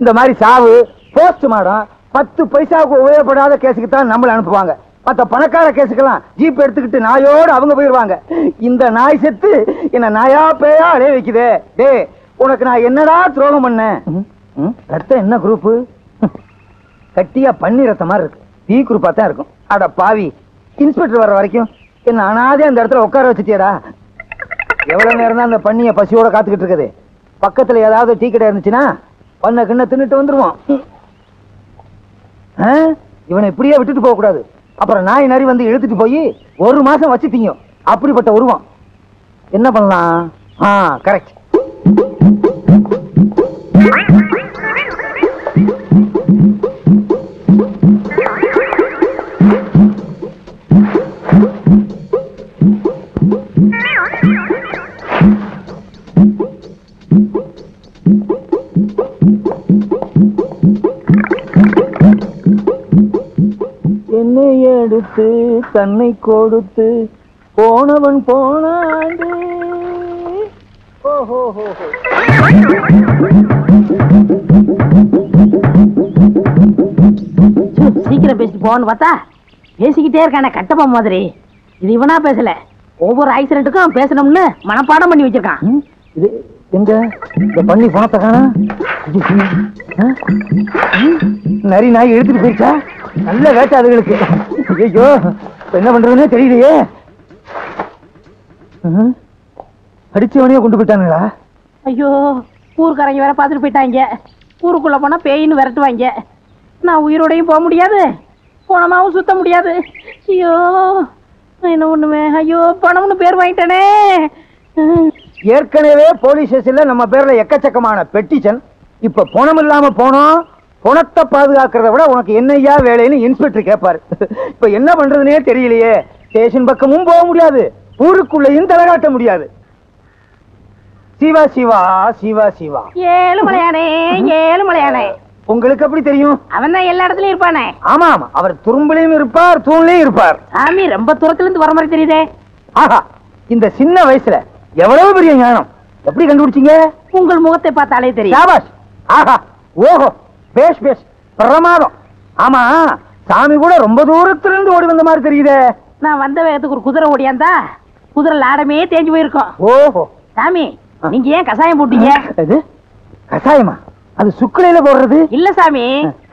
இந்த மாதிரி சாவு, போஸ்ட் மாடம், 10 பைசாவுக்கு உபயோகப்படாத கேஸுக்கு தான் நம்மள அனுப்புவாங்க. மத்த பணக்கார கேஸுக்கெல்லாம் ஜீப் எடுத்துக்கிட்டு நாயோடு அவங்க போயிருவாங்க. இந்த நாய் செத்து என்ன நாயா பேயா அலைய வைக்குதே. டே, உனக்கு நான் என்னடா துரோகம் பண்ணேன்? ரத்தம் என்ன குரூப்பு? கட்டியா பண்ணி ரத்த மாதிரி இருக்கு. பி குரூப்பா தான் இருக்கும். அட பாவி, இன்ஸ்பெக்டர் வர்ற வரைக்கும் என்ன அனாதே அந்த இடத்துல உட்கார வச்சுட்டியடா. எவ்வளவு நேரம் தான் அந்த பண்ணிய பசியோட காத்துக்கிட்டு இருக்குது? பக்கத்துல ஏதாவது டீ கடை இருந்துச்சுன்னா பண்ண கிண்ண தின்னுட்டு வந்துருவான். இவனை இப்படியே விட்டுட்டு போக கூடாது. அப்புறம் நாய் நரி வந்து இழுத்துட்டு போய் 1 மாசம் வச்சு திங்கும். அப்படிப்பட்ட உருவம். என்ன பண்ணலாம்? கரெக்ட். என்னை எடுத்து தன்னை கொடுத்து போனவன் போனாண்டு. ஓஹோ, சீக்கிரம் பேசிட்டு போன்னு பார்த்தா பேசிக்கிட்டே இருக்கானே கட்டப்பா மாதிரி. இது இவனா பேசல, ஒவ்வொரு ஆக்சிடென்ட்டுக்கும் பேசணும்னு மனப்பாடம் பண்ணி வச்சிருக்கான். இது எங்க இந்த பண்ணி பணத்தை காணா? நரி நாய் எடுத்துட்டு போயிடுச்சா? நல்ல வேட்டை அதுகளுக்கு. ஐயோ, என்ன பண்றதுன்னே தெரியலையே. அடிச்சவனையே கொண்டு போயிட்டானுங்களா? ஐயோ, ஊருக்காரங்க வேற பார்த்துட்டு போயிட்டாங்க. ஊருக்குள்ள போனா பேயின்னு விரட்டுவாங்க. நான் உயிரோடையும் போக முடியாது, பணமாவும் சுத்த முடியாது. ஐயோ, என்ன ஒண்ணுமே. ஐயோ, பணம்னு பேர் வாங்கிட்டானே. ஏற்கனவே போலீஸ் ஸ்டேஷன்ல நம்ம பேர்ல எக்கச்சக்கமான பெட்டிஷன். இப்ப பணம் இல்லாம போனோம். பணத்தை பாதுகாக்கிறத விட உனக்கு என்னையா வேலைன்னு இன்ஸ்பெக்டர் கேட்பாரு. இப்ப என்ன பண்றதுன்னே தெரியலையே. ஸ்டேஷன் பக்கமும் போக முடியாது, ஊருக்குள்ளையும் தலைகாட்ட முடியாது. சிவா சிவா சிவா சிவா. ஏழுமலையானே, ஏழுமலையானே. உங்களுக்கு எப்படி தெரியும்? அவன் தான் எல்லா இடத்துலயும் இருப்பானே. ஆமா ஆமா, அவர் துரும்புலையும் இருப்பார், தூண்லையும் இருப்பார். சாமி ரொம்ப தூரத்துல இருந்து வர மாதிரி தெரியுதே. ஆஹா, இந்த சின்ன வயசுல எவ்வளவு பெரிய ஞானம்! எப்படி கண்டுபிடிச்சீங்க? உங்கள் முகத்தை பார்த்தாலே தெரியும். சாபாஷ். ஆஹா, ஓஹோ, பேஷ் பேஷ், பிரமாதம். ஆமா, சாமி கூட ரொம்ப தூரத்துல இருந்து ஓடி வந்த மாதிரி தெரியுதே. நான் வந்த வேகத்துக்கு ஒரு குதிரை ஓடியாந்தா குதிரை லாடமே தேஞ்சு போயிருக்கும். ஓஹோ. சாமி, நீங்க ஏன் கசாயம் போட்டீங்க? இது கசாயமா? அது சுக்குலையில போடுறது இல்ல சாமி,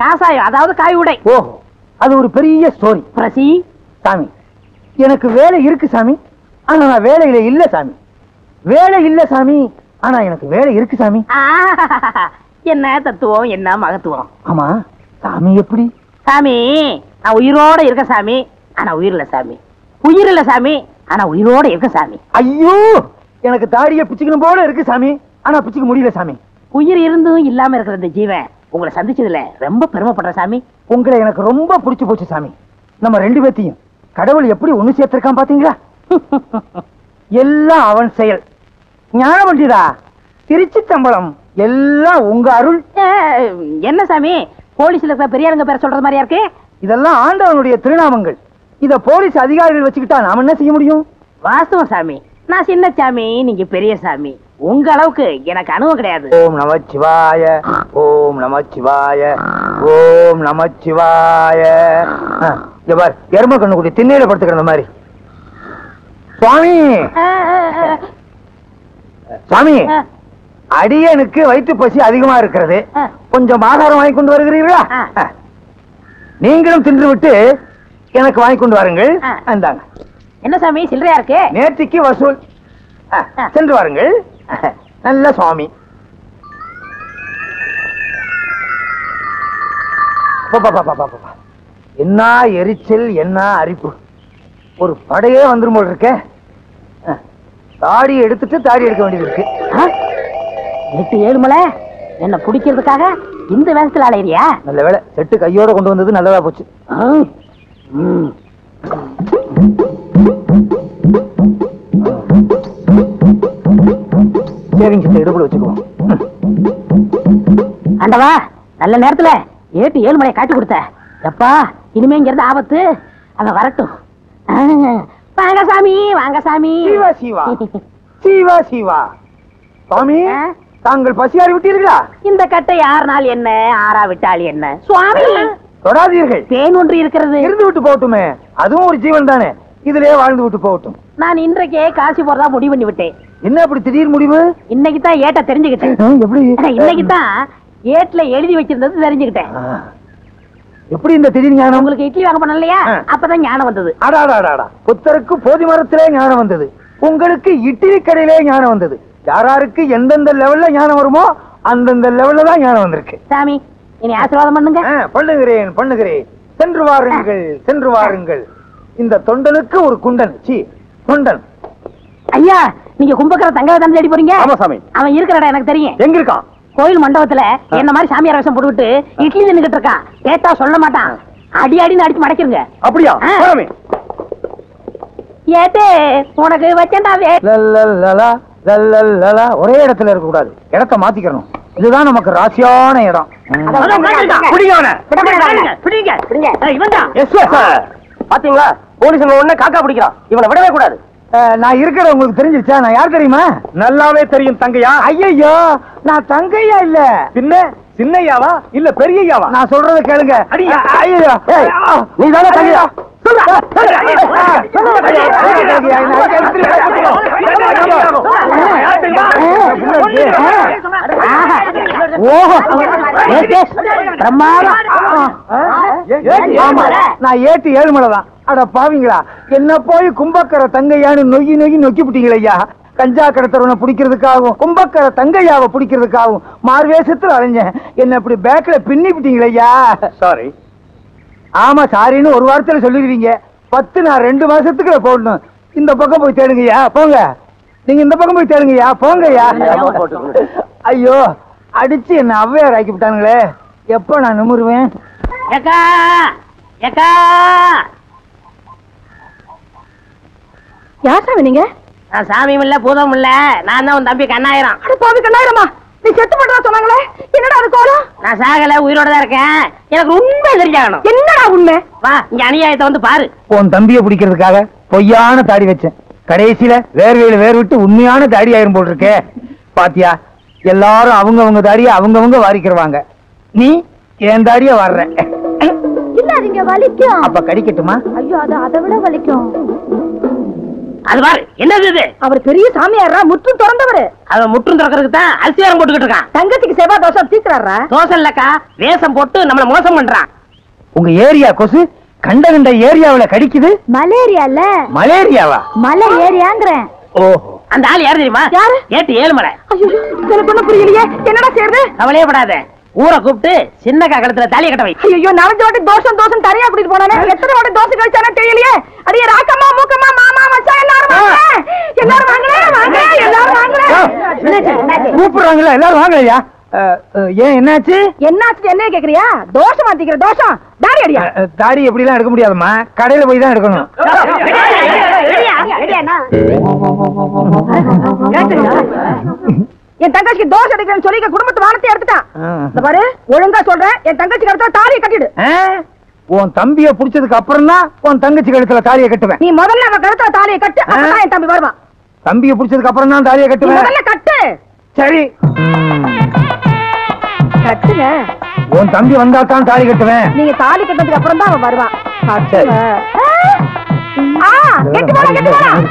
காசாயம், அதாவது காய் உடை. ஓஹோ, அது ஒரு பெரிய ஸ்டோரி. பிரசி, சாமி, எனக்கு வேலை இருக்கு சாமி, ஆனா நான் வேலையில இல்ல சாமி. வேலை இல்ல சாமி, ஆனா எனக்கு வேலை இருக்கு சாமி. என்ன தத்துவம், என்ன மகத்துவம். ஆமா, சாமி எப்படி? சாமி, நான் உயிரோட இருக்க சாமி, ஆனா உயிர் இல்ல சாமி. உயிர் இல்ல சாமி, ஆனா உயிரோட இருக்க சாமி. ஐயோ, எனக்கு தாடிய பிச்சுக்கணும் போல இருக்கு சாமி, ஆனா பிச்சுக்க முடியல சாமி. உயிர் இருந்தும் இல்லாம இருக்கிற இந்த ஜீவன் உங்களை சந்திச்சதுல ரொம்ப பெருமைப்படுற சாமி. உங்களை எனக்கு ரொம்ப பிடிச்சு போச்சு சாமி. நம்ம 2 பேத்தையும் கடவுள் எப்படி ஒண்ணு சேர்த்திருக்கான் பாத்தீங்களா? எல்லாம் அவன் செயல். ஞான பண்டிதா, திருச்சி தம்பலம், எல்லாம் உங்க அருள். என்ன சாமி, போலீஸ்ல இருக்கிற பெரியாருங்க பேர சொல்றது மாதிரியா இருக்கு? இதெல்லாம் ஆண்டவனுடைய திருநாமங்கள். இத போலீஸ் அதிகாரிகள் வச்சுக்கிட்டா நாம என்ன செய்ய முடியும்? வாஸ்தவம் சாமி, நான் சின்ன சாமி, நீங்க பெரிய சாமி. உங்க அளவுக்கு எனக்கு அனுபவம் கிடையாது. ஓம் நமச்சிவாய, ஓம் நமச்சிவாய, ஓம் நமச்சிவாய. பார், எரும கண்ணு குட்டி திண்ணையில படுத்துக்கிற மாதிரி. சுவாமி, சுவாமி, அடியனுக்கு வயிற்று பசி அதிகமா இருக்கிறது, கொஞ்சம் ஆகாரம் வாங்கி கொண்டு வருகிறீர்களா? நீங்களும் தின்று விட்டு எனக்கு வாங்கி கொண்டு வாருங்கள். அந்தாங்க. என்ன சாமி சில்லறையா இருக்கு? நேர்த்திக்கு வசூல். சென்று வாருங்கள். நல்ல சுவாமி. என்ன எரிச்சல், என்ன அரிப்பு! ஒரு படையே வந்துரும் போல இருக்க. தாடி எடுத்துட்டு தாடி எடுக்க வேண்டியது இருக்கு. 8-7 மலை என்ன பிடிக்கிறதுக்காக இந்த வேகத்துல அலையிறியா? நல்ல வேலை, செட்டு கையோட கொண்டு வந்தது நல்லதா போச்சு. சரிங்க சித்த, இடுப்புல வச்சுக்குவோம். ஆண்டவா, நல்ல நேரத்துல 7 மணியை காட்டி கொடுத்த. எப்பா, இனிமே இங்க இருந்து ஆபத்து. அவன் வரட்டும். வாங்க சாமி, வாங்க சாமி. சிவா சிவா சிவா சிவா. சுவாமி, தாங்கள் பசியாறி விட்டீர்களா? இந்த கட்டை 6 நாள் என்ன, 6 விட்டால் என்ன சுவாமி? தொடாதீர்கள். தேன் ஒன்று இருக்கிறது. இருந்து விட்டு போகட்டுமே, அதுவும் ஒரு ஜீவன் தானே, இதுலயே வாழ்ந்து விட்டு போகட்டும். நான் இன்றைக்கே காசி போறதா முடிவு பண்ணி விட்டேன். என்ன அப்படி திடீர் முடிவு? இன்னைக்கு தான் ஏட்ட தெரிஞ்சுக்கிட்டேன். எப்படி? இன்னைக்கு தான் ஏட்ல எழுதி வச்சிருந்தது தெரிஞ்சுக்கிட்டேன். எப்படி இந்த திடீர் ஞானம்? உங்களுக்கு இட்லி வாங்க பண்ண இல்லையா, அப்பதான் ஞானம் வந்தது. அடாடாடாடா, புத்தருக்கு போதி மரத்திலே ஞானம் வந்தது, உங்களுக்கு இட்லி கடையிலே ஞானம் வந்தது. யாராருக்கு எந்தெந்த லெவல்ல ஞானம் வருமோ அந்தந்த லெவல்ல தான் ஞானம் வந்திருக்கு. சாமி, இனி ஆசீர்வாதம் பண்ணுங்க. பண்ணுகிறேன் பண்ணுகிறேன். சென்று வாருங்கள் சென்று வாருங்கள். இந்த தொண்டனுக்கு ஒரு குண்டன். தொண்டன். ஐயா, நீங்க கும்பக்கர தங்கவை தான் தேடி போறீங்க? ஆமா சாமி. அவன் இருக்கிற இடம் எனக்கு தெரியும். எங்க இருக்கான்? கோயில் மண்டபத்துல என்ன மாதிரி சாமியார் வேஷம் போட்டுக்கிட்டு இட்லி நின்னுகிட்டு இருக்கான். கேட்டா சொல்ல மாட்டான். அடி அடின்னு அடிச்சு மடக்கிருங்க. அப்படியா? ஏட்டே, உனக்கு வச்சேன்டா ஒரே இடத்துல இருக்க கூடாது, இடத்தை மாத்திக்கணும். இதுதான் நமக்கு ராசியான இடம். பாத்தீங்களா, போலீஸ் உடனே காக்கா பிடிக்கிறான். இவனை விடவே கூடாது. நான் இருக்கிற உங்களுக்கு தெரிஞ்சிருச்சா? நான் யார் தெரியுமா? நல்லாவே தெரியும் தங்கையா. ஐயோ, நான் தங்கையா இல்ல, பின்ன சின்னையாவா இல்ல பெரியயாவா? நான் சொல்றத கேளுங்க. ஐயோ, நீ தானே தங்கையா? நான் ஏட்டு 7 மலை தான். அட பாவீங்களா, என்ன போய் கும்பக்கர தங்கையான்னு நொய்யி நொய்யி நொக்கி விட்டீங்களையா. கஞ்சா கடத்தவனை பிடிக்கிறதுக்காகவும் கும்பக்கர தங்கையாவை பிடிக்கிறதுக்காகவும் மார்வேஷத்துல அலைஞ்சேன். என்ன இப்படி பேக்ல பின்னி விட்டீங்களையா. சாரி. ஆமா, சாரின்னு ஒரு வாரத்துல சொல்லிடுவீங்க. 10 நான் 2 மாசத்துக்குள்ள போடணும். இந்த பக்கம் போய் தேடுங்கய்யா, போங்க. நீங்க இந்த பக்கம் போய் தேடுங்கய்யா, போங்கய்யா. ஐயோ, அடிச்சு என்ன அவ்வையார் ஆக்கி விட்டானுங்களே. எப்ப நான் நிமிருவேன்? ஏக்கா, ஏக்கா. யார் சாமி நீங்க? நான் சாமியும் இல்ல பூதம் இல்ல, நான் தான் உன் தம்பி கண்ணாயிரம். பாவி கண்ணாயிரமா, நீ செத்து போட்டதா சொன்னாங்களே, என்னடா அது கோலம்? நான் சாகல, உயிரோட தான் இருக்கேன். எனக்கு உண்மை தெரிஞ்சாகணும். என்னடா உண்மை? வா, இங்க அநியாயத்தை வந்து பாரு. உன் தம்பியை பிடிக்கிறதுக்காக பொய்யான தாடி வச்சேன். கடைசியில வேர்வையில வேர் விட்டு உண்மையான தாடி ஆயிரும் போல் இருக்கே. பாத்தியா, எல்லாரும் அவங்க தாடிய அவங்க வாரிக்கிறவாங்க. நீ என் தாடிய வர்ற. இல்ல, அதுங்க வலிக்கும். அப்ப கடிக்கட்டுமா? ஐயோ, அது அதை விட வலிக்கும். அது பாரு, என்னது இது? அவர் பெரிய சாமியாரா, முற்றும் திறந்தவரு. அவன் முற்றும் திறக்கிறதுக்கு தான் அரிசியாரம் போட்டுக்கிட்டு இருக்கான். தங்கச்சிக்கு செவ்வாய் தோசை தீக்குறாரா? தோசை இல்லக்கா, வேஷம் போட்டு நம்மள மோசம் பண்றான். உங்க ஏரியா கொசு கண்ட ஏரியாவில கடிக்குது. மலேரியா இல்ல, மலேரியாவா? மலை ஏரியாங்கிறேன். ஓஹோ, அந்த ஆள் யாரு தெரியுமா? யாரு? ஏட்டு 7 மலை. ஐயோ, எனக்கு ஒண்ணும் புரியலையே, என்னடா செய்யறது? கவலையே படாத, ஊரை கூப்பிட்டு சின்னக்கா கழுத்துல தாலியை கட்ட வை. ஐயோ, 4 வாட்டி தோசம் தரையா கூட்டிட்டு போனானே, எத்தனை வாட்டி தோசை கழிச்சானே தெரியலையே. அடியே ராக்கம்மா, மூக்கம்மா, மாமா, மச்சான் எல்லாரும் வாங்க. எல்லாரும் வாங்களே, வாங்க, எல்லாரும் வாங்களே. கூப்பிடுறாங்களா? எல்லாரும் வாங்கலையா? ஏன் என்னாச்சு? என்னாச்சு என்ன கேக்குறியா? தோசை மாத்திக்கிற தோசம் தாடி அடியா. தாடி எப்படி எல்லாம் எடுக்க முடியாதுமா, கடையில போய் தான் எடுக்கணும். என் தங்கச்சிக்கு தோசை எடுக்கிறேன்னு சொல்லி குடும்பத்து வானத்தை எடுத்துட்டான். இந்த பாரு, ஒழுங்கா சொல்றேன், என் தங்கச்சி கழுத்துல தாலியை கட்டிடு. உன் தம்பிய புடிச்சதுக்கு அப்புறம் தான் உன் தங்கச்சி கழுத்துல தாலியை கட்டுவேன். நீ முதல்ல அவன் கழுத்துல தாலியை கட்டு, அப்பதான் என் தம்பி வருவான். தம்பிய புடிச்சதுக்கு அப்புறம் தான் தாலியை கட்டுவேன். முதல்ல கட்டு. சரி, கட்டுங்க. உன் தம்பி வந்தா தான் தாலி கட்டுவேன். நீங்க தாலி கட்டதுக்கு அப்புறம் தான் அவன் வருவான். சரி. கெட்டு போலாம், கெட்டு போலாம்.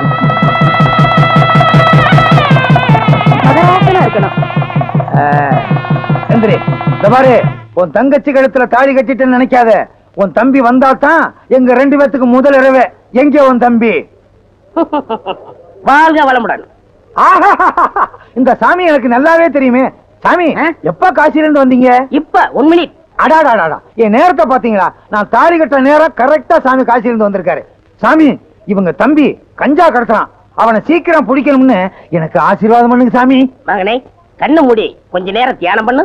இருக்கணும். எந்திரி. இந்த பாரு, உன் தங்கச்சி கழுத்துல தாலி கட்டிட்டு நினைக்காத. உன் தம்பி வந்தா தான் எங்க 2 பேத்துக்கு முதல் இரவே. எங்க உன் தம்பி? வாழ்க வளமுடன். இந்த சாமி எனக்கு நல்லாவே தெரியுமே. சாமி, எப்ப காசில இருந்து வந்தீங்க? இப்ப 1 மினிட். அடாடாடா, என் நேரத்தை பாத்தீங்களா? நான் தாலி கட்ட நேரம் கரெக்டா சாமி காசில இருந்து வந்திருக்காரு. சாமி, இவங்க தம்பி கஞ்சா கடத்துறான், அவனை சீக்கிரம் பிடிக்கணும்னு எனக்கு ஆசீர்வாதம் பண்ணுங்க சாமி. மகனே, கண்ணு மூடி கொஞ்ச நேரம் தியானம் பண்ணு.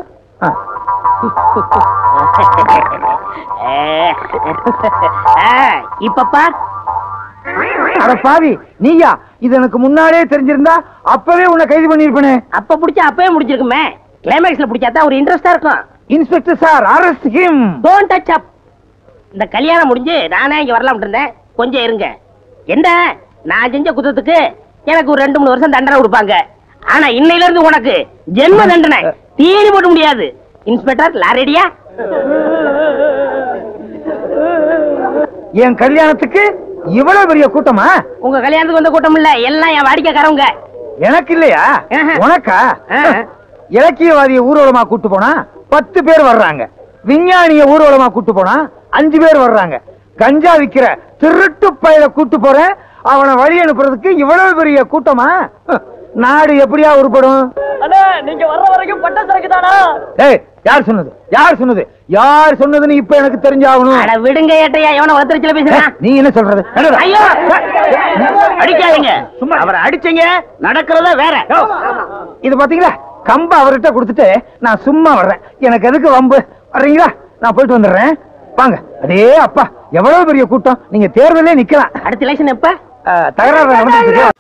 இப்ப பார். அட பாவி நீயா? இது எனக்கு முன்னாடியே தெரிஞ்சிருந்தா அப்பவே உன்னை கைது பண்ணிருப்பேனே. அப்ப புடிச்சா அப்பவே முடிச்சிருக்குமே. கிளைமேக்ஸ்ல புடிச்சாதான் ஒரு இன்ட்ரெஸ்டா இருக்கும். Inspector sir, arrest him. Don't touch up. இந்த கல்யாணம் முடிஞ்சு நானே இங்க வரலாம் இருந்தேன். கொஞ்சம் இருங்க. என்ன நான் செஞ்ச குத்தத்துக்கு எனக்கு ஒரு 2-3 வருஷம் தண்டனை கொடுப்பாங்க. ஆனா இன்னையில இருந்து உனக்கு ஜென்ம தண்டனை. தீனி போட முடியாது. இன்ஸ்பெக்டர் லாரெடியா? என் கல்யாணத்துக்கு இவ்வளவு பெரிய கூட்டமா? உங்க கல்யாணத்துக்கு வந்த கூட்டம் இல்ல, எல்லாம் என் வாடிக்கைக்காரவங்க. எனக்கு இல்லையா? ஆஹா. உனக்கா? ஆஹா. இலக்கியவாதிய ஊர்வலமா கூட்டு போனா 10 பேர் வர்றாங்க. விஞ்ஞானிய ஊர்வலமா கூட்டு போனா 5 பேர் வர்றாங்க. கஞ்சா விக்கிற திருட்டு பையல கூட்டு போறேன், அவனை வழி அனுப்புறதுக்கு இவ்வளவு பெரிய கூட்டமா? நாடு எப்படியா உருப்படும்? நீங்க வர்ற வரைக்கும் பட்ட சரக்கு தானா? ஏய், யார் சொன்னது? யார் சொன்னது? யார் சொன்னதுன்னு இப்ப எனக்கு தெரிஞ்சாகணும். அட விடுங்க ஏட்டையா, எவன வளர்த்துறச்சுல பேசுறான். நீ என்ன சொல்றது? ஐயோ அடிக்காதீங்க. அவரை அடிச்சீங்க, நடக்கிறத வேற. இது பாத்தீங்களா, கம்ப அவர்கிட்ட கொடுத்துட்டு நான் சும்மா வர்றேன். எனக்கு எதுக்கு வம்பு? வர்றீங்களா? நான் போயிட்டு வந்துடுறேன். வாங்க. அடே அப்பா, எவ்வளவு பெரிய கூட்டம். நீங்க தேர்தலே நிக்கலாம். அடுத்த எலெக்ஷன் எப்ப? தகராறு